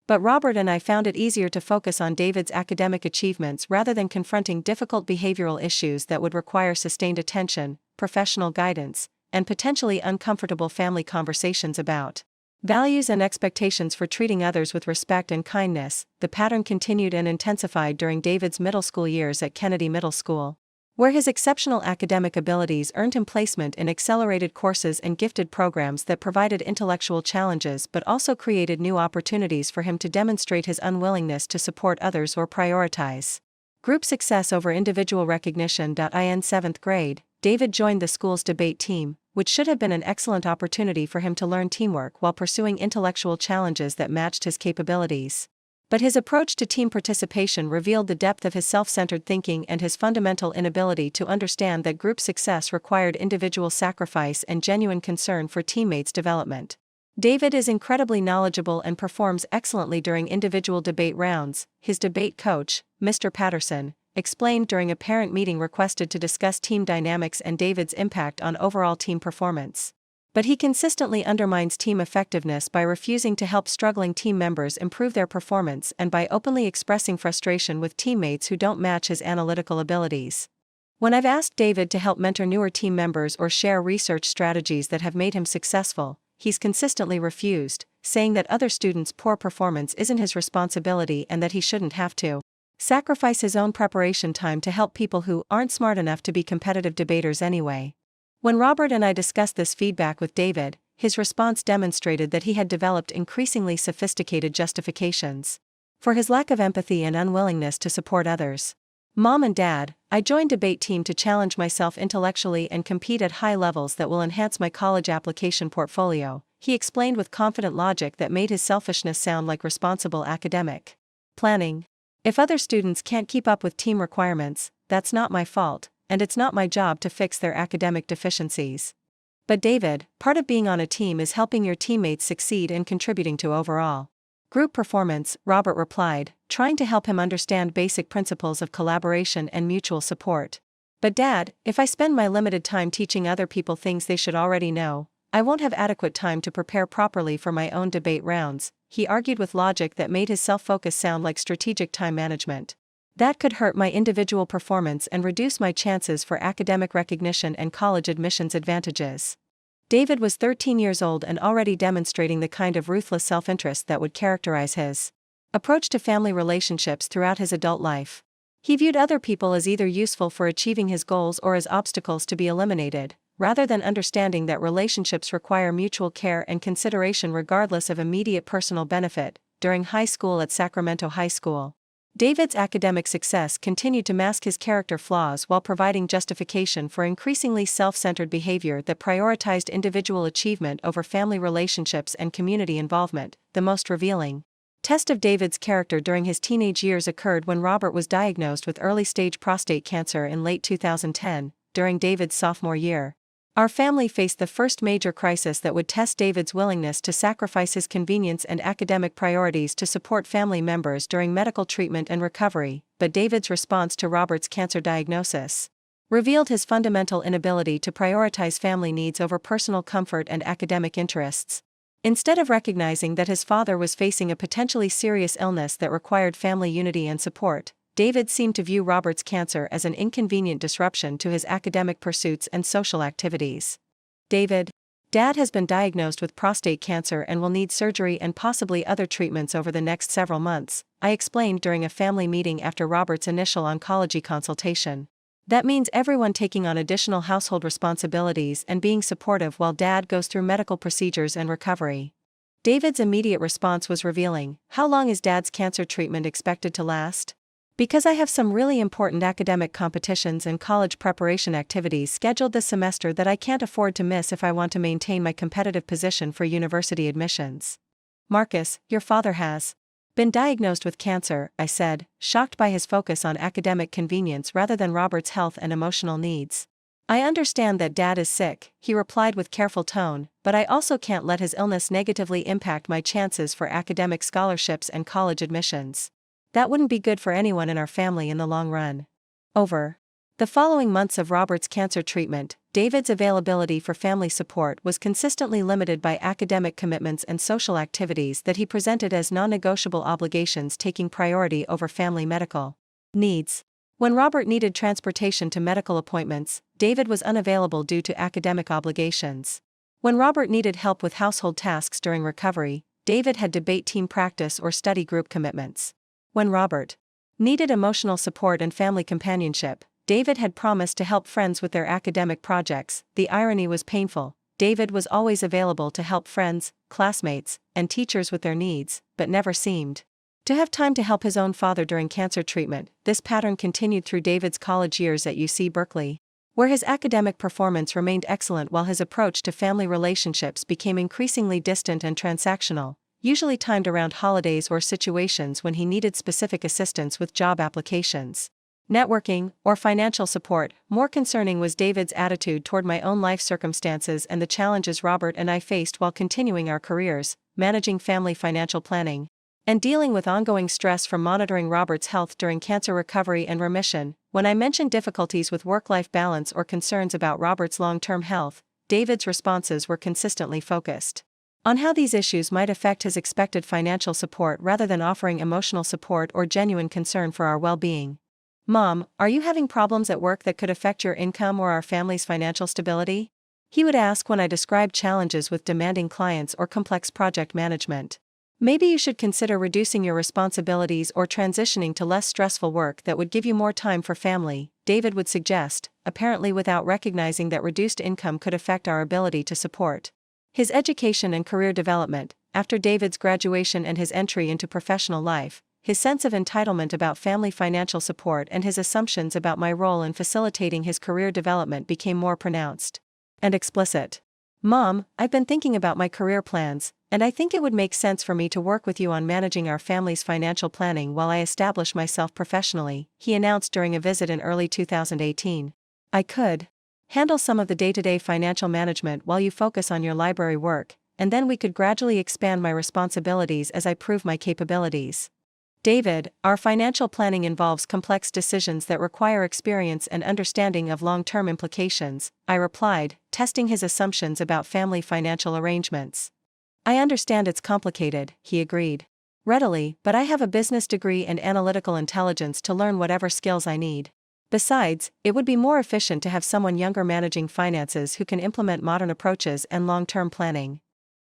But Robert and I found it easier to focus on David's academic achievements rather than confronting difficult behavioral issues that would require sustained attention, professional guidance, and potentially uncomfortable family conversations about values and expectations for treating others with respect and kindness. The pattern continued and intensified during David's middle school years at Kennedy Middle School, where his exceptional academic abilities earned him placement in accelerated courses and gifted programs that provided intellectual challenges but also created new opportunities for him to demonstrate his unwillingness to support others or prioritize Group success over individual recognition. In 7th grade, David joined the school's debate team, which should have been an excellent opportunity for him to learn teamwork while pursuing intellectual challenges that matched his capabilities. But his approach to team participation revealed the depth of his self-centered thinking and his fundamental inability to understand that group success required individual sacrifice and genuine concern for teammates' development. David is incredibly knowledgeable and performs excellently during individual debate rounds, his debate coach, Mr. Patterson, explained during a parent meeting requested to discuss team dynamics and David's impact on overall team performance. But he consistently undermines team effectiveness by refusing to help struggling team members improve their performance and by openly expressing frustration with teammates who don't match his analytical abilities. When I've asked David to help mentor newer team members or share research strategies that have made him successful, he's consistently refused, saying that other students' poor performance isn't his responsibility and that he shouldn't have to sacrifice his own preparation time to help people who aren't smart enough to be competitive debaters anyway. When Robert and I discussed this feedback with David, his response demonstrated that he had developed increasingly sophisticated justifications for his lack of empathy and unwillingness to support others. Mom and Dad, I joined debate team to challenge myself intellectually and compete at high levels that will enhance my college application portfolio, he explained with confident logic that made his selfishness sound like responsible academic planning. If other students can't keep up with team requirements, that's not my fault, and it's not my job to fix their academic deficiencies. But David, part of being on a team is helping your teammates succeed and contributing to overall group performance, Robert replied, trying to help him understand basic principles of collaboration and mutual support. But Dad, if I spend my limited time teaching other people things they should already know, I won't have adequate time to prepare properly for my own debate rounds, he argued with logic that made his self-focus sound like strategic time management. That could hurt my individual performance and reduce my chances for academic recognition and college admissions advantages. David was 13 years old and already demonstrating the kind of ruthless self-interest that would characterize his approach to family relationships throughout his adult life. He viewed other people as either useful for achieving his goals or as obstacles to be eliminated, rather than understanding that relationships require mutual care and consideration regardless of immediate personal benefit. During high school at Sacramento High School, David's academic success continued to mask his character flaws while providing justification for increasingly self-centered behavior that prioritized individual achievement over family relationships and community involvement. The most revealing test of David's character during his teenage years occurred when Robert was diagnosed with early-stage prostate cancer in late 2010, during David's sophomore year. Our family faced the first major crisis that would test David's willingness to sacrifice his convenience and academic priorities to support family members during medical treatment and recovery, but David's response to Robert's cancer diagnosis revealed his fundamental inability to prioritize family needs over personal comfort and academic interests. Instead of recognizing that his father was facing a potentially serious illness that required family unity and support, David seemed to view Robert's cancer as an inconvenient disruption to his academic pursuits and social activities. David, Dad has been diagnosed with prostate cancer and will need surgery and possibly other treatments over the next several months, I explained during a family meeting after Robert's initial oncology consultation. That means everyone taking on additional household responsibilities and being supportive while Dad goes through medical procedures and recovery. David's immediate response was revealing. How long is Dad's cancer treatment expected to last? Because I have some really important academic competitions and college preparation activities scheduled this semester that I can't afford to miss if I want to maintain my competitive position for university admissions. Marcus, your father has been diagnosed with cancer, I said, shocked by his focus on academic convenience rather than Robert's health and emotional needs. I understand that Dad is sick, he replied with careful tone, but I also can't let his illness negatively impact my chances for academic scholarships and college admissions. That wouldn't be good for anyone in our family in the long run. Over the following months of Robert's cancer treatment, David's availability for family support was consistently limited by academic commitments and social activities that he presented as non-negotiable obligations, taking priority over family medical needs. When Robert needed transportation to medical appointments, David was unavailable due to academic obligations. When Robert needed help with household tasks during recovery, David had debate team practice or study group commitments. When Robert needed emotional support and family companionship, David had promised to help friends with their academic projects. The irony was painful. David was always available to help friends, classmates, and teachers with their needs, but never seemed To have time to help his own father during cancer treatment, this pattern continued through David's college years at UC Berkeley, where his academic performance remained excellent while his approach to family relationships became increasingly distant and transactional, usually timed around holidays or situations when he needed specific assistance with job applications, networking, or financial support. More concerning was David's attitude toward my own life circumstances and the challenges Robert and I faced while continuing our careers, managing family financial planning, and dealing with ongoing stress from monitoring Robert's health during cancer recovery and remission. When I mentioned difficulties with work-life balance or concerns about Robert's long-term health, David's responses were consistently focused on how these issues might affect his expected financial support rather than offering emotional support or genuine concern for our well-being. "Mom, are you having problems at work that could affect your income or our family's financial stability?" he would ask when I described challenges with demanding clients or complex project management. "Maybe you should consider reducing your responsibilities or transitioning to less stressful work that would give you more time for family," David would suggest, apparently without recognizing that reduced income could affect our ability to support his education and career development. After David's graduation and his entry into professional life, his sense of entitlement about family financial support and his assumptions about my role in facilitating his career development became more pronounced and explicit. "Mom, I've been thinking about my career plans, and I think it would make sense for me to work with you on managing our family's financial planning while I establish myself professionally," he announced during a visit in early 2018. "I could handle some of the day-to-day financial management while you focus on your library work, and then we could gradually expand my responsibilities as I prove my capabilities." "David, our financial planning involves complex decisions that require experience and understanding of long-term implications," I replied, testing his assumptions about family financial arrangements. "I understand it's complicated," he agreed readily, "but I have a business degree and analytical intelligence to learn whatever skills I need. Besides, it would be more efficient to have someone younger managing finances who can implement modern approaches and long-term planning."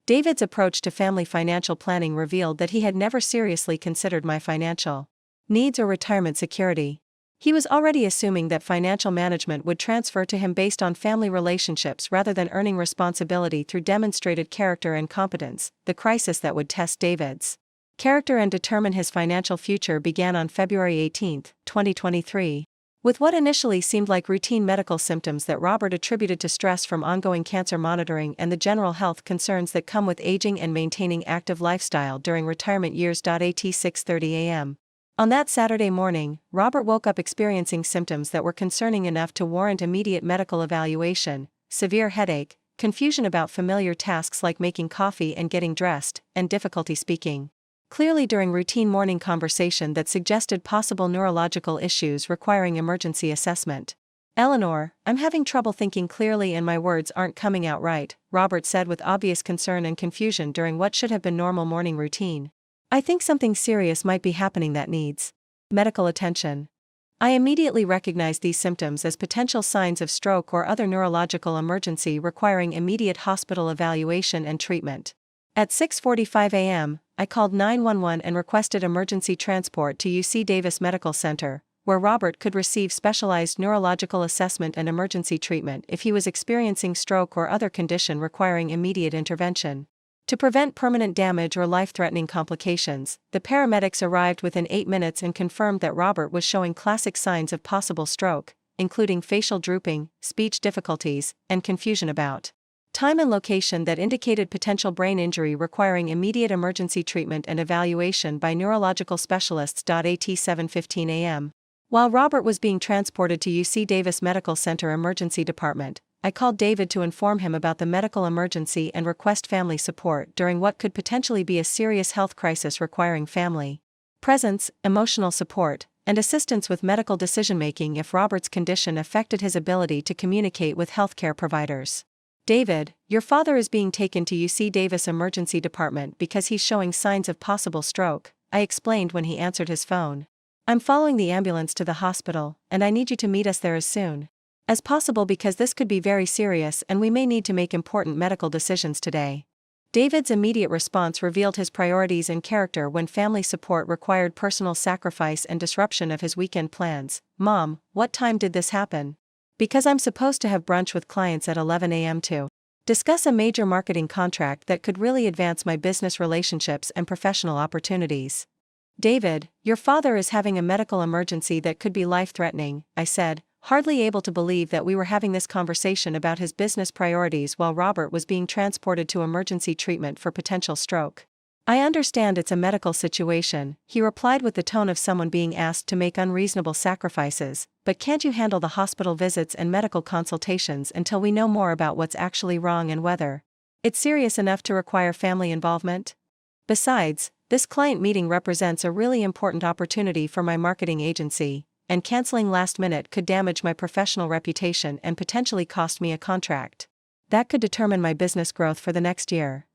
David's approach to family financial planning revealed that he had never seriously considered my financial needs or retirement security. He was already assuming that financial management would transfer to him based on family relationships rather than earning responsibility through demonstrated character and competence. The crisis that would test David's character and determine his financial future began on February 18, 2023. With what initially seemed like routine medical symptoms that Robert attributed to stress from ongoing cancer monitoring and the general health concerns that come with aging and maintaining active lifestyle during retirement years. At 6:30 a.m. on that Saturday morning, Robert woke up experiencing symptoms that were concerning enough to warrant immediate medical evaluation: severe headache, confusion about familiar tasks like making coffee and getting dressed, and difficulty speaking clearly during routine morning conversation that suggested possible neurological issues requiring emergency assessment. "Eleanor, I'm having trouble thinking clearly and my words aren't coming out right," Robert said with obvious concern and confusion during what should have been normal morning routine. "I think something serious might be happening that needs medical attention." I immediately recognized these symptoms as potential signs of stroke or other neurological emergency requiring immediate hospital evaluation and treatment. At 6:45 a.m., I called 911 and requested emergency transport to UC Davis Medical Center, where Robert could receive specialized neurological assessment and emergency treatment if he was experiencing stroke or other condition requiring immediate intervention. To prevent permanent damage or life-threatening complications, the paramedics arrived within 8 minutes and confirmed that Robert was showing classic signs of possible stroke, including facial drooping, speech difficulties, and confusion about time and location that indicated potential brain injury requiring immediate emergency treatment and evaluation by neurological specialists. At 7:15 a.m. while Robert was being transported to UC Davis Medical Center Emergency Department, I called David to inform him about the medical emergency and request family support during what could potentially be a serious health crisis requiring family presence, emotional support, and assistance with medical decision-making if Robert's condition affected his ability to communicate with healthcare providers. "David, your father is being taken to UC Davis Emergency Department because he's showing signs of possible stroke," I explained when he answered his phone. "I'm following the ambulance to the hospital, and I need you to meet us there as soon as possible because this could be very serious and we may need to make important medical decisions today." David's immediate response revealed his priorities and character when family support required personal sacrifice and disruption of his weekend plans. "Mom, what time did this happen?" "Because I'm supposed to have brunch with clients at 11 a.m. to discuss a major marketing contract that could really advance my business relationships and professional opportunities." "David, your father is having a medical emergency that could be life-threatening," I said, hardly able to believe that we were having this conversation about his business priorities while Robert was being transported to emergency treatment for potential stroke. "I understand it's a medical situation," he replied with the tone of someone being asked to make unreasonable sacrifices, "but can't you handle the hospital visits and medical consultations until we know more about what's actually wrong and whether it's serious enough to require family involvement? Besides, this client meeting represents a really important opportunity for my marketing agency, and canceling last minute could damage my professional reputation and potentially cost me a contract that could determine my business growth for the next year."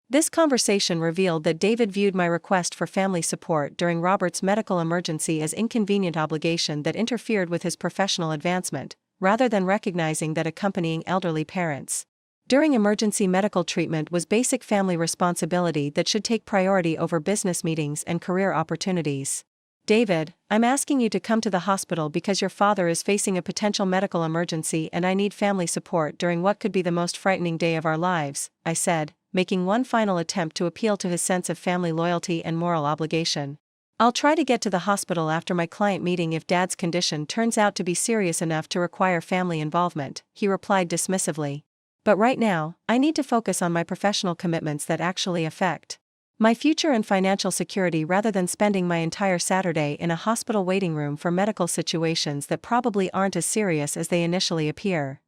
This conversation revealed that David viewed my request for family support during Robert's medical emergency as inconvenient obligation that interfered with his professional advancement, rather than recognizing that accompanying elderly parents during emergency medical treatment was basic family responsibility that should take priority over business meetings and career opportunities. "David, I'm asking you to come to the hospital because your father is facing a potential medical emergency and I need family support during what could be the most frightening day of our lives," I said, making one final attempt to appeal to his sense of family loyalty and moral obligation. "I'll try to get to the hospital after my client meeting if Dad's condition turns out to be serious enough to require family involvement," he replied dismissively. "But right now, I need to focus on my professional commitments that actually affect my future and financial security rather than spending my entire Saturday in a hospital waiting room for medical situations that probably aren't as serious as they initially appear."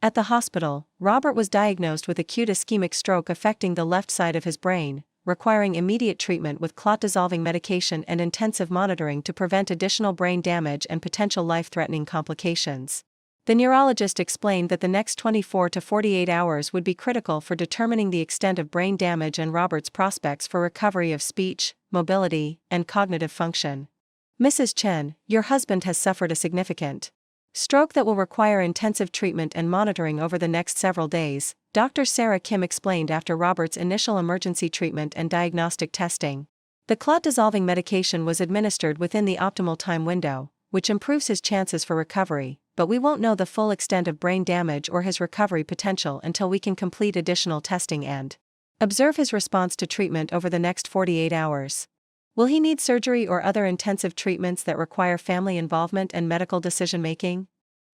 At the hospital, Robert was diagnosed with acute ischemic stroke affecting the left side of his brain, requiring immediate treatment with clot-dissolving medication and intensive monitoring to prevent additional brain damage and potential life-threatening complications. The neurologist explained that the next 24 to 48 hours would be critical for determining the extent of brain damage and Robert's prospects for recovery of speech, mobility, and cognitive function. "Mrs. Chen, your husband has suffered a significant stroke that will require intensive treatment and monitoring over the next several days," Dr. Sarah Kim explained after Robert's initial emergency treatment and diagnostic testing. "The clot-dissolving medication was administered within the optimal time window, which improves his chances for recovery, but we won't know the full extent of brain damage or his recovery potential until we can complete additional testing and observe his response to treatment over the next 48 hours. Will he need surgery or other intensive treatments that require family involvement and medical decision-making?"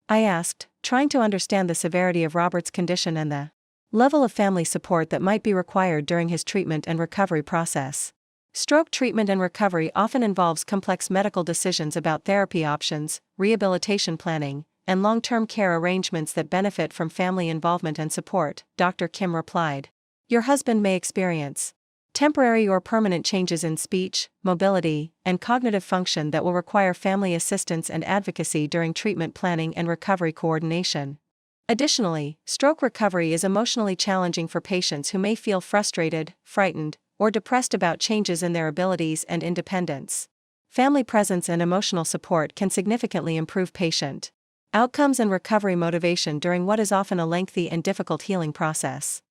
I asked, trying to understand the severity of Robert's condition and the level of family support that might be required during his treatment and recovery process. Stroke treatment and recovery often involves complex medical decisions about therapy options, rehabilitation planning, and long-term care arrangements that benefit from family involvement and support, Dr. Kim replied. "Your husband may experience temporary or permanent changes in speech, mobility, and cognitive function that will require family assistance and advocacy during treatment planning and recovery coordination. Additionally, stroke recovery is emotionally challenging for patients who may feel frustrated, frightened, or depressed about changes in their abilities and independence. Family presence and emotional support can significantly improve patient outcomes and recovery motivation during what is often a lengthy and difficult healing process."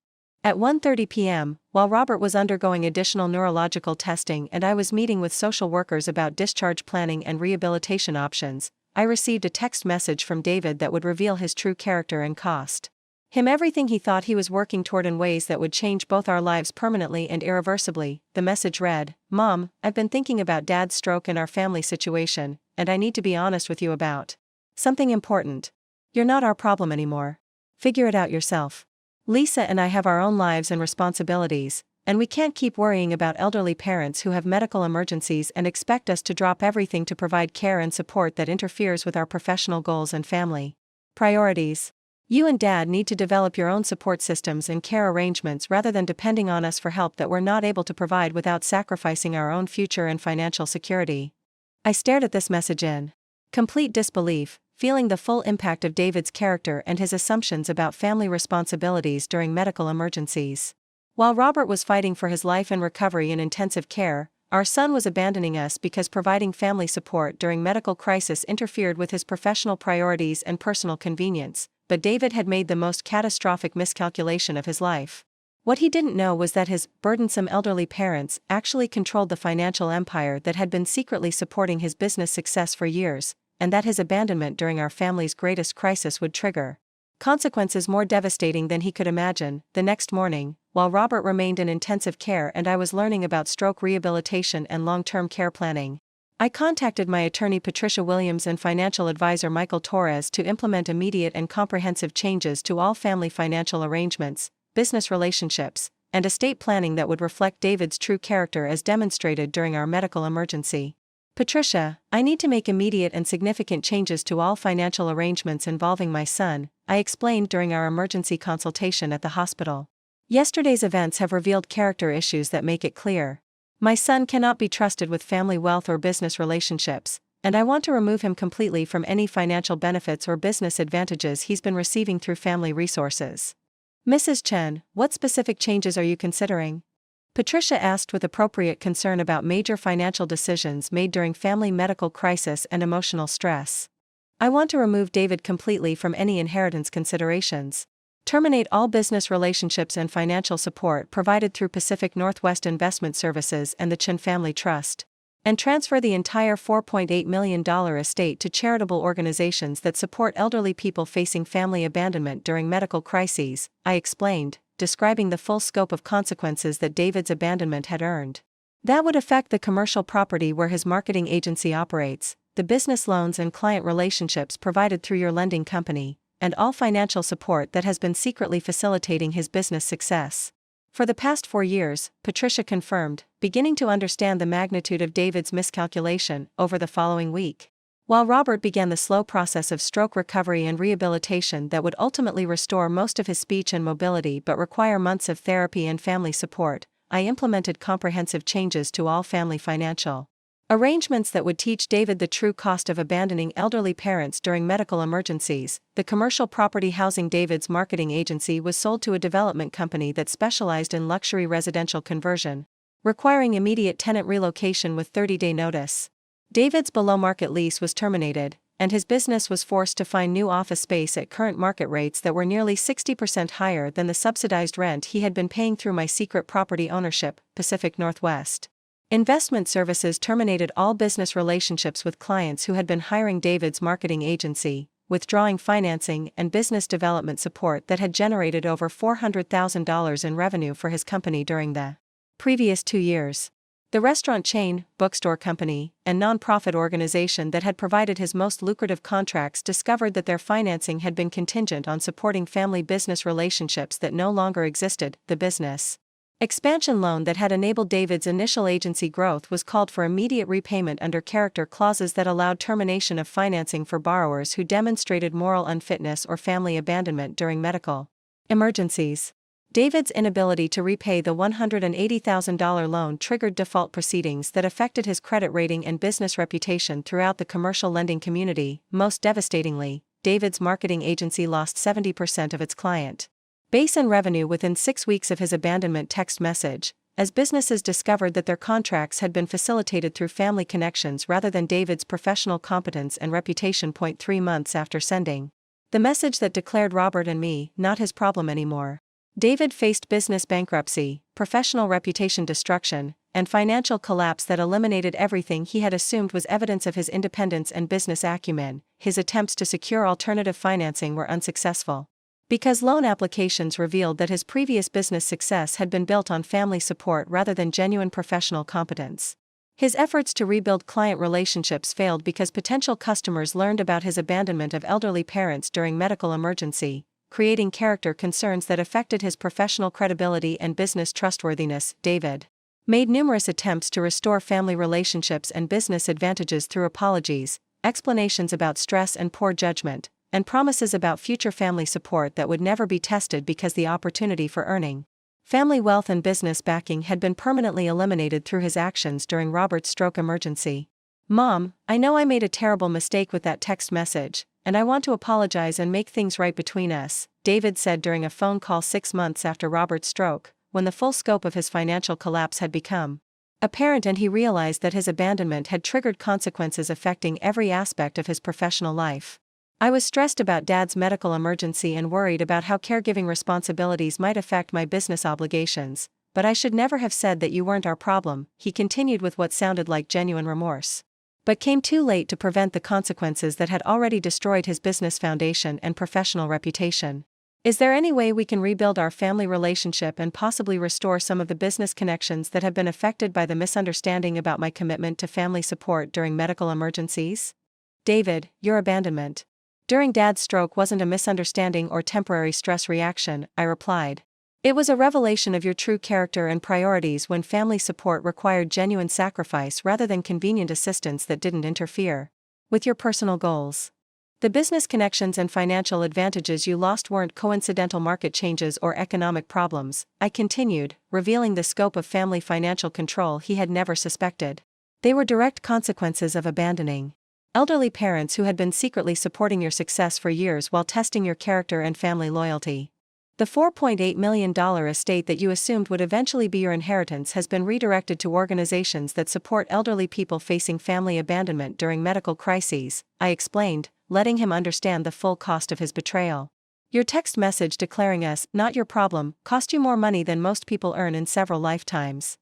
At 1:30 p.m., while Robert was undergoing additional neurological testing and I was meeting with social workers about discharge planning and rehabilitation options, I received a text message from David that would reveal his true character and cost him everything he thought he was working toward in ways that would change both our lives permanently and irreversibly. The message read, "Mom, I've been thinking about Dad's stroke and our family situation, and I need to be honest with you about something important. You're not our problem anymore. Figure it out yourself. Lisa and I have our own lives and responsibilities, and we can't keep worrying about elderly parents who have medical emergencies and expect us to drop everything to provide care and support that interferes with our professional goals and family priorities. You and Dad need to develop your own support systems and care arrangements rather than depending on us for help that we're not able to provide without sacrificing our own future and financial security." I stared at this message in complete disbelief, feeling the full impact of David's character and his assumptions about family responsibilities during medical emergencies. While Robert was fighting for his life and recovery in intensive care, our son was abandoning us because providing family support during medical crisis interfered with his professional priorities and personal convenience. But David had made the most catastrophic miscalculation of his life. What he didn't know was that his burdensome elderly parents actually controlled the financial empire that had been secretly supporting his business success for years, and that his abandonment during our family's greatest crisis would trigger consequences more devastating than he could imagine. The next morning, while Robert remained in intensive care and I was learning about stroke rehabilitation and long-term care planning. I contacted my attorney Patricia Williams and financial advisor Michael Torres to implement immediate and comprehensive changes to all family financial arrangements, business relationships, and estate planning that would reflect David's true character as demonstrated during our medical emergency. Patricia, I need to make immediate and significant changes to all financial arrangements involving my son, I explained during our emergency consultation at the hospital. Yesterday's events have revealed character issues that make it clear. My son cannot be trusted with family wealth or business relationships, and I want to remove him completely from any financial benefits or business advantages he's been receiving through family resources. Mrs. Chen, what specific changes are you considering? Patricia asked with appropriate concern about major financial decisions made during family medical crisis and emotional stress. I want to remove David completely from any inheritance considerations. Terminate all business relationships and financial support provided through Pacific Northwest Investment Services and the Chen Family Trust. And transfer the entire $4.8 million estate to charitable organizations that support elderly people facing family abandonment during medical crises, I explained, describing the full scope of consequences that David's abandonment had earned. That would affect the commercial property where his marketing agency operates, the business loans and client relationships provided through your lending company, and all financial support that has been secretly facilitating his business success. For the past 4 years, Patricia confirmed, beginning to understand the magnitude of David's miscalculation over the following week. While Robert began the slow process of stroke recovery and rehabilitation that would ultimately restore most of his speech and mobility but require months of therapy and family support, I implemented comprehensive changes to all family financial arrangements that would teach David the true cost of abandoning elderly parents during medical emergencies. The commercial property housing David's marketing agency was sold to a development company that specialized in luxury residential conversion, requiring immediate tenant relocation with 30-day notice. David's below-market lease was terminated, and his business was forced to find new office space at current market rates that were nearly 60% higher than the subsidized rent he had been paying through my secret property ownership, Pacific Northwest Investment Services terminated all business relationships with clients who had been hiring David's marketing agency, withdrawing financing and business development support that had generated over $400,000 in revenue for his company during the previous 2 years. The restaurant chain, bookstore company, and nonprofit organization that had provided his most lucrative contracts discovered that their financing had been contingent on supporting family business relationships that no longer existed. The business expansion loan that had enabled David's initial agency growth was called for immediate repayment under character clauses that allowed termination of financing for borrowers who demonstrated moral unfitness or family abandonment during medical emergencies. David's inability to repay the $180,000 loan triggered default proceedings that affected his credit rating and business reputation throughout the commercial lending community. Most devastatingly, David's marketing agency lost 70% of its client base and revenue within 6 weeks of his abandonment text message, as businesses discovered that their contracts had been facilitated through family connections rather than David's professional competence and reputation. 3 months after sending the message that declared Robert and me not his problem anymore, David faced business bankruptcy, professional reputation destruction, and financial collapse that eliminated everything he had assumed was evidence of his independence and business acumen. His attempts to secure alternative financing were unsuccessful, because loan applications revealed that his previous business success had been built on family support rather than genuine professional competence. His efforts to rebuild client relationships failed because potential customers learned about his abandonment of elderly parents during medical emergency, creating character concerns that affected his professional credibility and business trustworthiness. David made numerous attempts to restore family relationships and business advantages through apologies, explanations about stress and poor judgment, and promises about future family support that would never be tested because the opportunity for earning family wealth and business backing had been permanently eliminated through his actions during Robert's stroke emergency. Mom, I know I made a terrible mistake with that text message, and I want to apologize and make things right between us, David said during a phone call 6 months after Robert's stroke, when the full scope of his financial collapse had become apparent and he realized that his abandonment had triggered consequences affecting every aspect of his professional life. I was stressed about Dad's medical emergency and worried about how caregiving responsibilities might affect my business obligations, but I should never have said that you weren't our problem, he continued with what sounded like genuine remorse, but came too late to prevent the consequences that had already destroyed his business foundation and professional reputation. Is there any way we can rebuild our family relationship and possibly restore some of the business connections that have been affected by the misunderstanding about my commitment to family support during medical emergencies? David, your abandonment during Dad's stroke wasn't a misunderstanding or temporary stress reaction, I replied. It was a revelation of your true character and priorities when family support required genuine sacrifice rather than convenient assistance that didn't interfere with your personal goals. The business connections and financial advantages you lost weren't coincidental market changes or economic problems, I continued, revealing the scope of family financial control he had never suspected. They were direct consequences of abandoning elderly parents who had been secretly supporting your success for years while testing your character and family loyalty. The $4.8 million estate that you assumed would eventually be your inheritance has been redirected to organizations that support elderly people facing family abandonment during medical crises, I explained, letting him understand the full cost of his betrayal. Your text message declaring us not your problem cost you more money than most people earn in several lifetimes.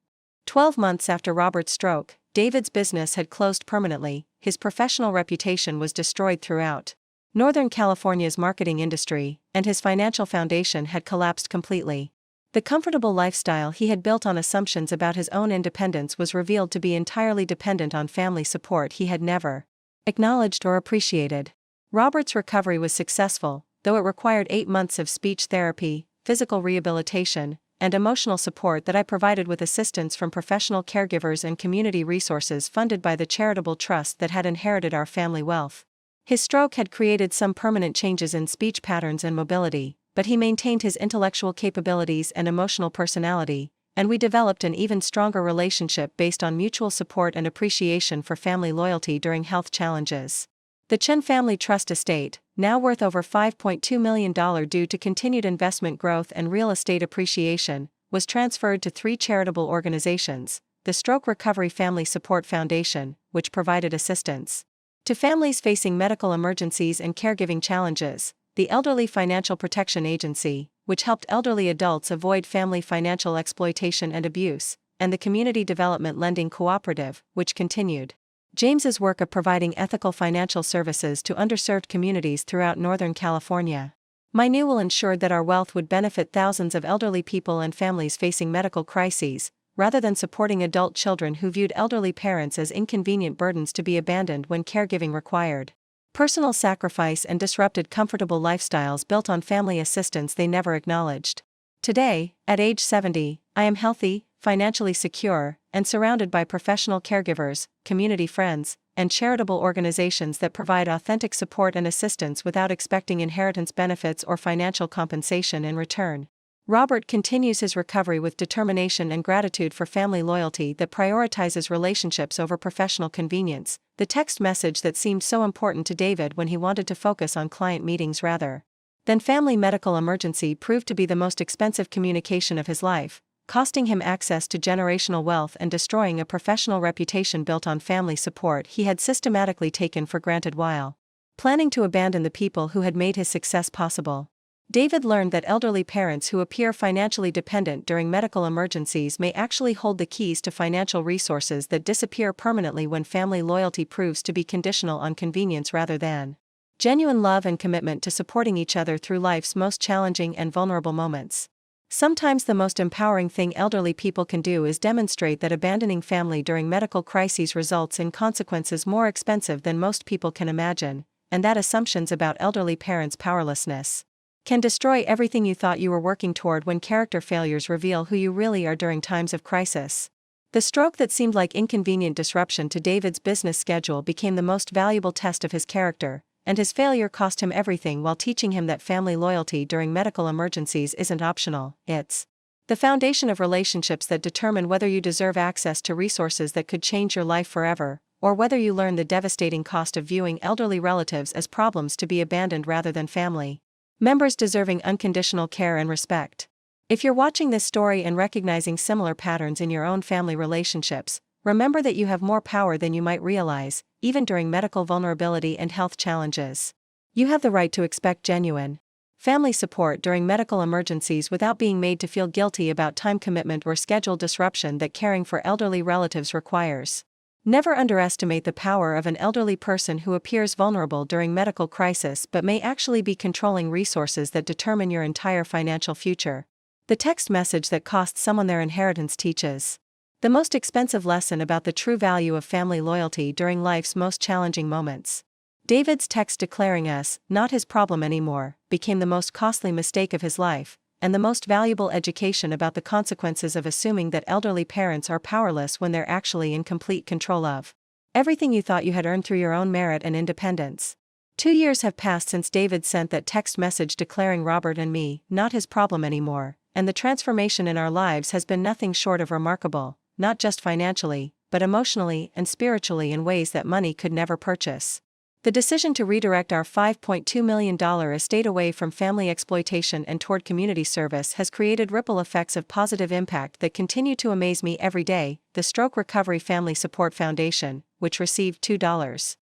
12 months after Robert's stroke, David's business had closed permanently, his professional reputation was destroyed throughout Northern California's marketing industry, and his financial foundation had collapsed completely. The comfortable lifestyle he had built on assumptions about his own independence was revealed to be entirely dependent on family support he had never acknowledged or appreciated. Robert's recovery was successful, though it required 8 months of speech therapy, physical rehabilitation, and emotional support that I provided with assistance from professional caregivers and community resources funded by the charitable trust that had inherited our family wealth. His stroke had created some permanent changes in speech patterns and mobility, but he maintained his intellectual capabilities and emotional personality, and we developed an even stronger relationship based on mutual support and appreciation for family loyalty during health challenges. The Chen family trust estate, now worth over $5.2 million due to continued investment growth and real estate appreciation, was transferred to 3 charitable organizations: the Stroke Recovery Family Support Foundation, which provided assistance to families facing medical emergencies and caregiving challenges, the Elderly Financial Protection Agency, which helped elderly adults avoid family financial exploitation and abuse, and the Community Development Lending Cooperative, which continued James's work of providing ethical financial services to underserved communities throughout Northern California. My new will ensured that our wealth would benefit thousands of elderly people and families facing medical crises, rather than supporting adult children who viewed elderly parents as inconvenient burdens to be abandoned when caregiving required personal sacrifice and disrupted comfortable lifestyles built on family assistance they never acknowledged. Today, at age 70, I am healthy, financially secure, and surrounded by professional caregivers, community friends, and charitable organizations that provide authentic support and assistance without expecting inheritance benefits or financial compensation in return. Robert continues his recovery with determination and gratitude for family loyalty that prioritizes relationships over professional convenience, the text message that seemed so important to David when he wanted to focus on client meetings rather than family medical emergency proved to be the most expensive communication of his life, costing him access to generational wealth and destroying a professional reputation built on family support he had systematically taken for granted while planning to abandon the people who had made his success possible. David learned that elderly parents who appear financially dependent during medical emergencies may actually hold the keys to financial resources that disappear permanently when family loyalty proves to be conditional on convenience rather than genuine love and commitment to supporting each other through life's most challenging and vulnerable moments. Sometimes the most empowering thing elderly people can do is demonstrate that abandoning family during medical crises results in consequences more expensive than most people can imagine, and that assumptions about elderly parents' powerlessness can destroy everything you thought you were working toward when character failures reveal who you really are during times of crisis. The stroke that seemed like inconvenient disruption to David's business schedule became the most valuable test of his character, and his failure cost him everything while teaching him that family loyalty during medical emergencies isn't optional, it's the foundation of relationships that determine whether you deserve access to resources that could change your life forever, or whether you learn the devastating cost of viewing elderly relatives as problems to be abandoned rather than family members deserving unconditional care and respect. If you're watching this story and recognizing similar patterns in your own family relationships, remember that you have more power than you might realize, even during medical vulnerability and health challenges. You have the right to expect genuine family support during medical emergencies without being made to feel guilty about time commitment or schedule disruption that caring for elderly relatives requires. Never underestimate the power of an elderly person who appears vulnerable during medical crisis but may actually be controlling resources that determine your entire financial future. The text message that costs someone their inheritance teaches the most expensive lesson about the true value of family loyalty during life's most challenging moments. David's text declaring us not his problem anymore became the most costly mistake of his life, and the most valuable education about the consequences of assuming that elderly parents are powerless when they're actually in complete control of everything you thought you had earned through your own merit and independence. 2 years have passed since David sent that text message declaring Robert and me not his problem anymore, and the transformation in our lives has been nothing short of remarkable, not just financially, but emotionally and spiritually in ways that money could never purchase. The decision to redirect our $5.2 million estate away from family exploitation and toward community service has created ripple effects of positive impact that continue to amaze me every day. The Stroke Recovery Family Support Foundation, which received $2.1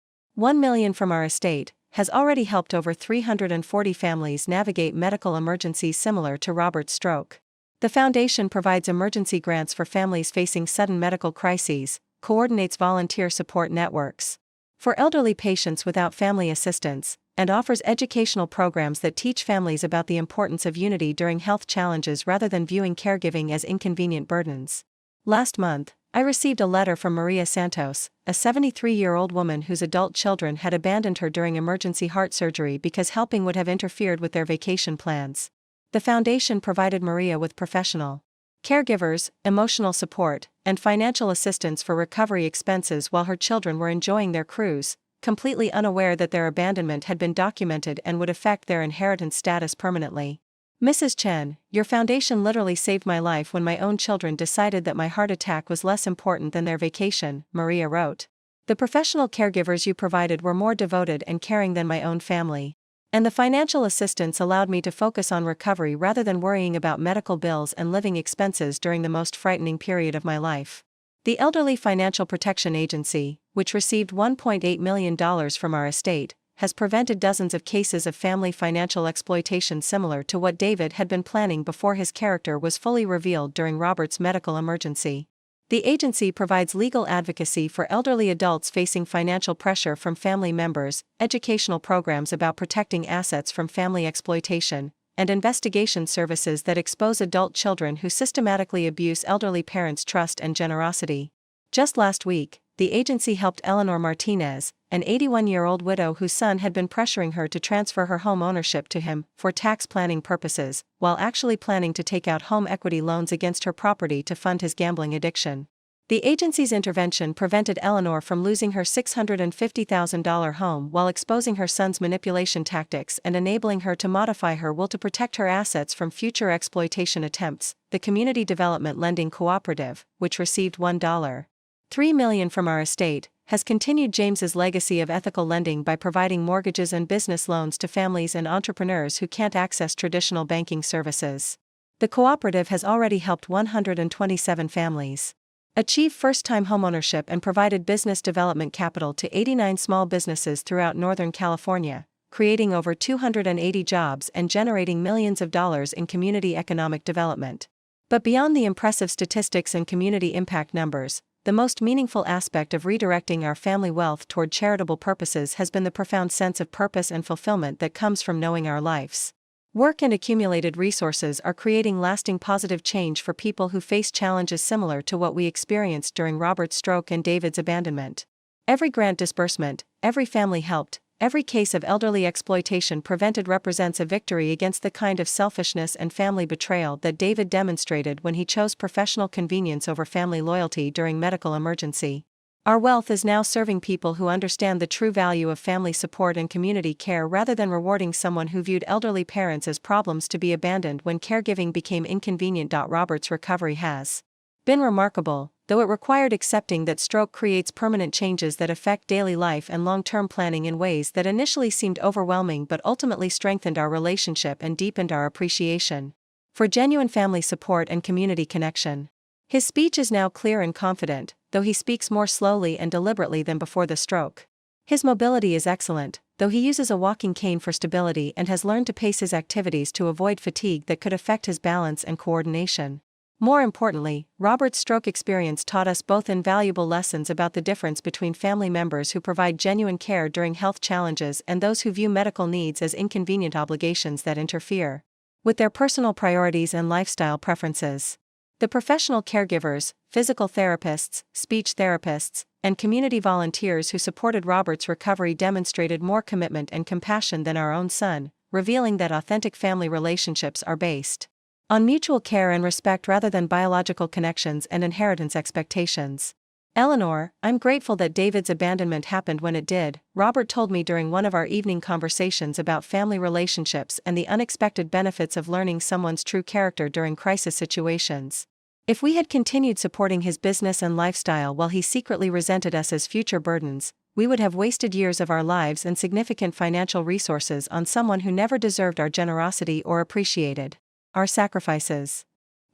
million from our estate, has already helped over 340 families navigate medical emergencies similar to Robert's stroke. The foundation provides emergency grants for families facing sudden medical crises, coordinates volunteer support networks for elderly patients without family assistance, and offers educational programs that teach families about the importance of unity during health challenges rather than viewing caregiving as inconvenient burdens. Last month, I received a letter from Maria Santos, a 73-year-old woman whose adult children had abandoned her during emergency heart surgery because helping would have interfered with their vacation plans. The foundation provided Maria with professional caregivers, emotional support, and financial assistance for recovery expenses while her children were enjoying their cruise, completely unaware that their abandonment had been documented and would affect their inheritance status permanently. Mrs. Chen, your foundation literally saved my life when my own children decided that my heart attack was less important than their vacation, Maria wrote. The professional caregivers you provided were more devoted and caring than my own family. And the financial assistance allowed me to focus on recovery rather than worrying about medical bills and living expenses during the most frightening period of my life. The Elderly Financial Protection Agency, which received $1.8 million from our estate, has prevented dozens of cases of family financial exploitation similar to what David had been planning before his character was fully revealed during Robert's medical emergency. The agency provides legal advocacy for elderly adults facing financial pressure from family members, educational programs about protecting assets from family exploitation, and investigation services that expose adult children who systematically abuse elderly parents' trust and generosity. Just last week, the agency helped Eleanor Martinez, an 81-year-old widow whose son had been pressuring her to transfer her home ownership to him for tax planning purposes, while actually planning to take out home equity loans against her property to fund his gambling addiction. The agency's intervention prevented Eleanor from losing her $650,000 home while exposing her son's manipulation tactics and enabling her to modify her will to protect her assets from future exploitation attempts. The Community Development Lending Cooperative, which received $1.3 million from our estate, has continued James's legacy of ethical lending by providing mortgages and business loans to families and entrepreneurs who can't access traditional banking services. The cooperative has already helped 127 families achieve first-time homeownership and provided business development capital to 89 small businesses throughout Northern California, creating over 280 jobs and generating millions of dollars in community economic development. But beyond the impressive statistics and community impact numbers, the most meaningful aspect of redirecting our family wealth toward charitable purposes has been the profound sense of purpose and fulfillment that comes from knowing our life's work and accumulated resources are creating lasting positive change for people who face challenges similar to what we experienced during Robert's stroke and David's abandonment. Every grant disbursement, every family helped, every case of elderly exploitation prevented represents a victory against the kind of selfishness and family betrayal that David demonstrated when he chose professional convenience over family loyalty during medical emergency. Our wealth is now serving people who understand the true value of family support and community care rather than rewarding someone who viewed elderly parents as problems to be abandoned when caregiving became inconvenient. Robert's recovery has been remarkable, though it required accepting that stroke creates permanent changes that affect daily life and long-term planning in ways that initially seemed overwhelming but ultimately strengthened our relationship and deepened our appreciation for genuine family support and community connection. His speech is now clear and confident, though he speaks more slowly and deliberately than before the stroke. His mobility is excellent, though he uses a walking cane for stability and has learned to pace his activities to avoid fatigue that could affect his balance and coordination. More importantly, Robert's stroke experience taught us both invaluable lessons about the difference between family members who provide genuine care during health challenges and those who view medical needs as inconvenient obligations that interfere with their personal priorities and lifestyle preferences. The professional caregivers, physical therapists, speech therapists, and community volunteers who supported Robert's recovery demonstrated more commitment and compassion than our own son, revealing that authentic family relationships are based on mutual care and respect rather than biological connections and inheritance expectations. Eleanor, I'm grateful that David's abandonment happened when it did, Robert told me during one of our evening conversations about family relationships and the unexpected benefits of learning someone's true character during crisis situations. If we had continued supporting his business and lifestyle while he secretly resented us as future burdens, we would have wasted years of our lives and significant financial resources on someone who never deserved our generosity or appreciated our sacrifices.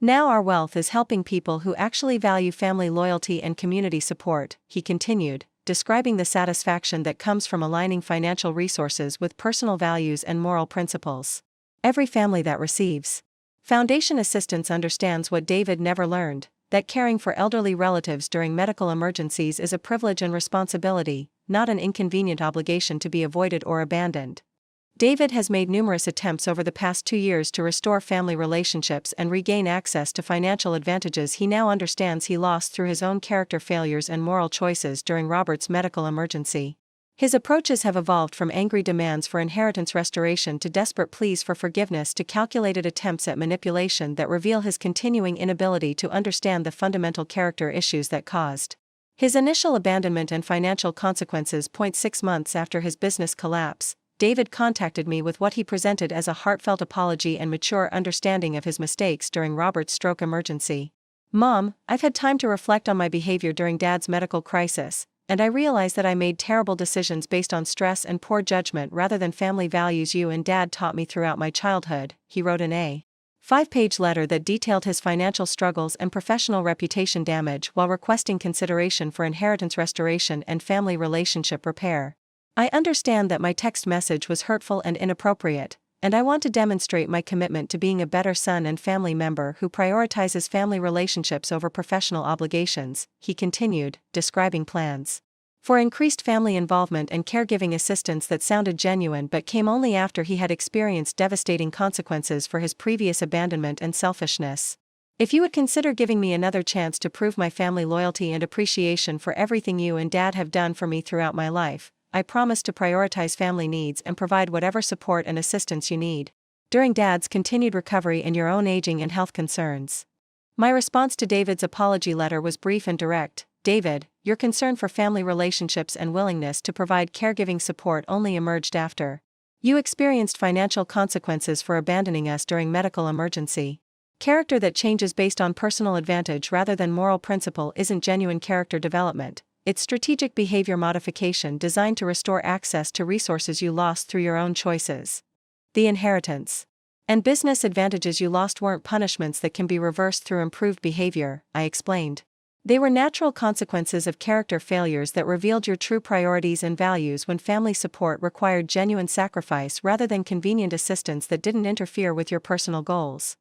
Now our wealth is helping people who actually value family loyalty and community support, he continued, describing the satisfaction that comes from aligning financial resources with personal values and moral principles. Every family that receives foundation assistance understands what David never learned, that caring for elderly relatives during medical emergencies is a privilege and responsibility, not an inconvenient obligation to be avoided or abandoned. David has made numerous attempts over the past 2 years to restore family relationships and regain access to financial advantages he now understands he lost through his own character failures and moral choices during Robert's medical emergency. His approaches have evolved from angry demands for inheritance restoration to desperate pleas for forgiveness to calculated attempts at manipulation that reveal his continuing inability to understand the fundamental character issues that caused his initial abandonment and financial consequences. 6 months after his business collapse, David contacted me with what he presented as a heartfelt apology and mature understanding of his mistakes during Robert's stroke emergency. Mom, I've had time to reflect on my behavior during Dad's medical crisis, and I realize that I made terrible decisions based on stress and poor judgment rather than family values you and Dad taught me throughout my childhood, he wrote in a 5-page letter that detailed his financial struggles and professional reputation damage while requesting consideration for inheritance restoration and family relationship repair. I understand that my text message was hurtful and inappropriate, and I want to demonstrate my commitment to being a better son and family member who prioritizes family relationships over professional obligations, he continued, describing plans for increased family involvement and caregiving assistance that sounded genuine but came only after he had experienced devastating consequences for his previous abandonment and selfishness. If you would consider giving me another chance to prove my family loyalty and appreciation for everything you and Dad have done for me throughout my life, I promise to prioritize family needs and provide whatever support and assistance you need during Dad's continued recovery and your own aging and health concerns. My response to David's apology letter was brief and direct. David, your concern for family relationships and willingness to provide caregiving support only emerged after you experienced financial consequences for abandoning us during medical emergency. Character that changes based on personal advantage rather than moral principle isn't genuine character development. It's strategic behavior modification designed to restore access to resources you lost through your own choices. The inheritance and business advantages you lost weren't punishments that can be reversed through improved behavior, I explained. They were natural consequences of character failures that revealed your true priorities and values when family support required genuine sacrifice rather than convenient assistance that didn't interfere with your personal goals.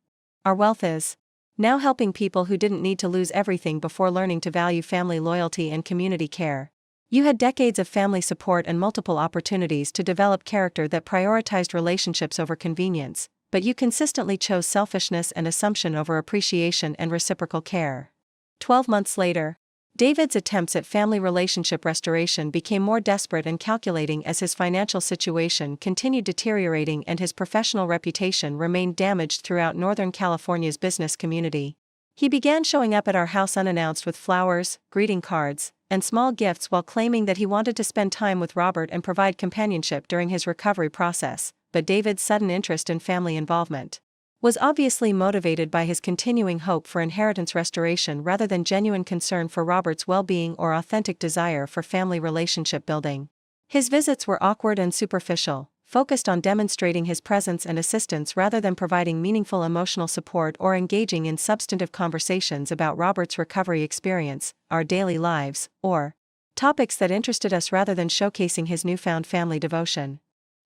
Our wealth is now helping people who didn't need to lose everything before learning to value family loyalty and community care. You had decades of family support and multiple opportunities to develop character that prioritized relationships over convenience, but you consistently chose selfishness and assumption over appreciation and reciprocal care. 12 months later, David's attempts at family relationship restoration became more desperate and calculating as his financial situation continued deteriorating and his professional reputation remained damaged throughout Northern California's business community. He began showing up at our house unannounced with flowers, greeting cards, and small gifts while claiming that he wanted to spend time with Robert and provide companionship during his recovery process, but David's sudden interest in family involvement was obviously motivated by his continuing hope for inheritance restoration rather than genuine concern for Robert's well-being or authentic desire for family relationship building. His visits were awkward and superficial, focused on demonstrating his presence and assistance rather than providing meaningful emotional support or engaging in substantive conversations about Robert's recovery experience, our daily lives, or topics that interested us rather than showcasing his newfound family devotion.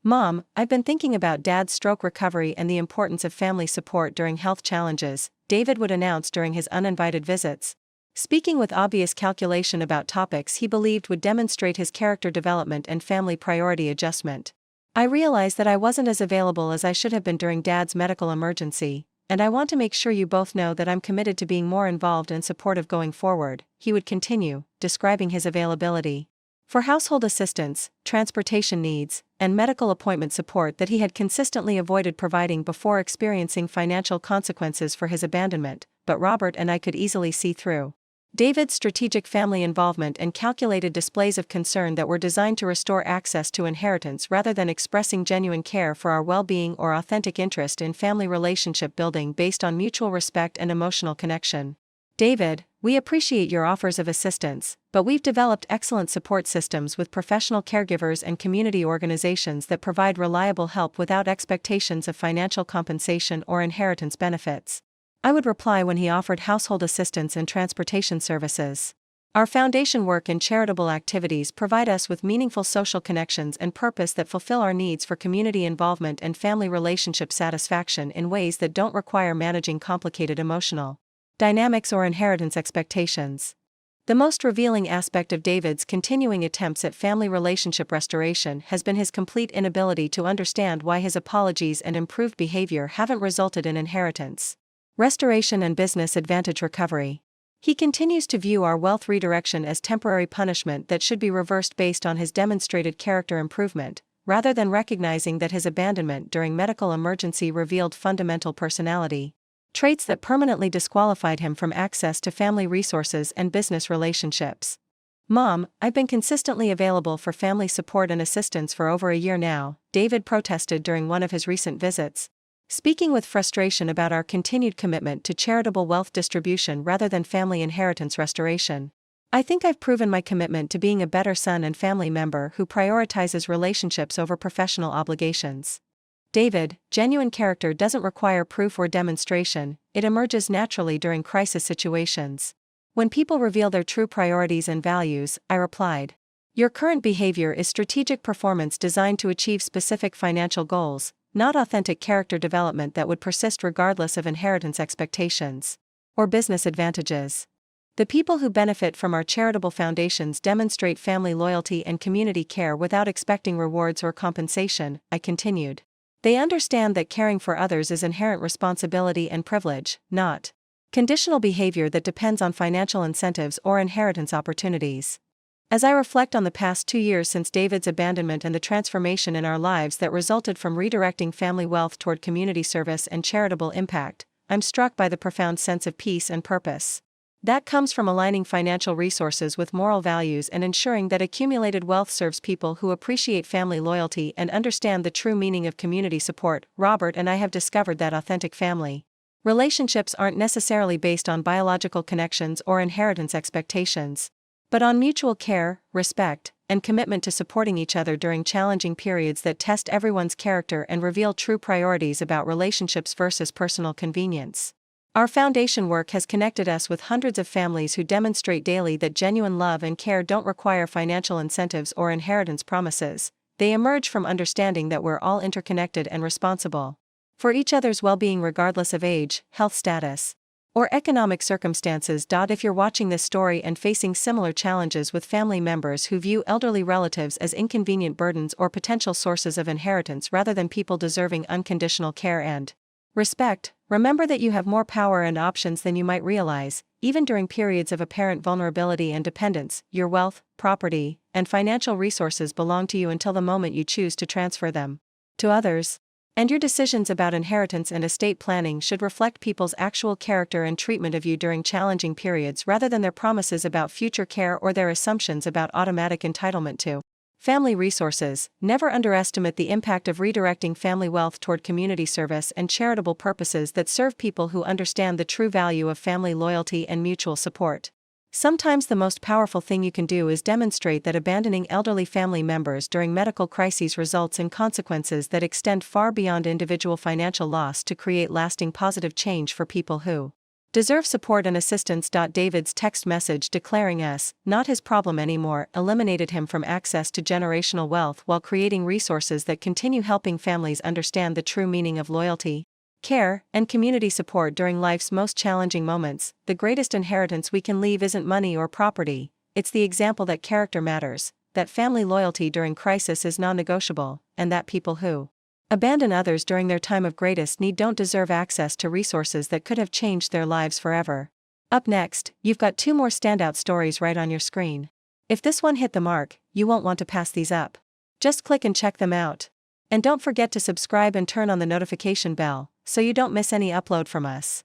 Mom, I've been thinking about Dad's stroke recovery and the importance of family support during health challenges, David would announce during his uninvited visits. Speaking with obvious calculation about topics he believed would demonstrate his character development and family priority adjustment. I realized that I wasn't as available as I should have been during Dad's medical emergency, and I want to make sure you both know that I'm committed to being more involved and supportive going forward, he would continue, describing his availability for household assistance, transportation needs, and medical appointment support that he had consistently avoided providing before experiencing financial consequences for his abandonment, but Robert and I could easily see through David's strategic family involvement and calculated displays of concern that were designed to restore access to inheritance rather than expressing genuine care for our well-being or authentic interest in family relationship building based on mutual respect and emotional connection. David, we appreciate your offers of assistance, but we've developed excellent support systems with professional caregivers and community organizations that provide reliable help without expectations of financial compensation or inheritance benefits, I would reply when he offered household assistance and transportation services. Our foundation work and charitable activities provide us with meaningful social connections and purpose that fulfill our needs for community involvement and family relationship satisfaction in ways that don't require managing complicated emotional dynamics or inheritance expectations. The most revealing aspect of David's continuing attempts at family relationship restoration has been his complete inability to understand why his apologies and improved behavior haven't resulted in inheritance restoration and business advantage recovery. He continues to view our wealth redirection as temporary punishment that should be reversed based on his demonstrated character improvement, rather than recognizing that his abandonment during medical emergency revealed fundamental personality traits that permanently disqualified him from access to family resources and business relationships. Mom, I've been consistently available for family support and assistance for over a year now, David protested during one of his recent visits, speaking with frustration about our continued commitment to charitable wealth distribution rather than family inheritance restoration. I think I've proven my commitment to being a better son and family member who prioritizes relationships over professional obligations. David, genuine character doesn't require proof or demonstration, it emerges naturally during crisis situations. When people reveal their true priorities and values, I replied, your current behavior is strategic performance designed to achieve specific financial goals, not authentic character development that would persist regardless of inheritance expectations or business advantages. The people who benefit from our charitable foundations demonstrate family loyalty and community care without expecting rewards or compensation, I continued. They understand that caring for others is inherent responsibility and privilege, not conditional behavior that depends on financial incentives or inheritance opportunities. As I reflect on the past 2 years since David's abandonment and the transformation in our lives that resulted from redirecting family wealth toward community service and charitable impact, I'm struck by the profound sense of peace and purpose that comes from aligning financial resources with moral values and ensuring that accumulated wealth serves people who appreciate family loyalty and understand the true meaning of community support. Robert and I have discovered that authentic family relationships aren't necessarily based on biological connections or inheritance expectations, but on mutual care, respect, and commitment to supporting each other during challenging periods that test everyone's character and reveal true priorities about relationships versus personal convenience. Our foundation work has connected us with hundreds of families who demonstrate daily that genuine love and care don't require financial incentives or inheritance promises. They emerge from understanding that we're all interconnected and responsible for each other's well-being regardless of age, health status, or economic circumstances. If you're watching this story and facing similar challenges with family members who view elderly relatives as inconvenient burdens or potential sources of inheritance rather than people deserving unconditional care and respect, remember that you have more power and options than you might realize. Even during periods of apparent vulnerability and dependence, your wealth, property, and financial resources belong to you until the moment you choose to transfer them to others. And your decisions about inheritance and estate planning should reflect people's actual character and treatment of you during challenging periods rather than their promises about future care or their assumptions about automatic entitlement to family resources. Never underestimate the impact of redirecting family wealth toward community service and charitable purposes that serve people who understand the true value of family loyalty and mutual support. Sometimes the most powerful thing you can do is demonstrate that abandoning elderly family members during medical crises results in consequences that extend far beyond individual financial loss to create lasting positive change for people who Deserve support and assistance. David's text message declaring us not his problem anymore eliminated him from access to generational wealth while creating resources that continue helping families understand the true meaning of loyalty, care, and community support during life's most challenging moments. The greatest inheritance we can leave isn't money or property, it's the example that character matters, that family loyalty during crisis is non-negotiable, and that people who abandon others during their time of greatest need don't deserve access to resources that could have changed their lives forever. Up next, you've got 2 more standout stories right on your screen. If this one hit the mark, you won't want to pass these up. Just click and check them out. And don't forget to subscribe and turn on the notification bell, so you don't miss any upload from us.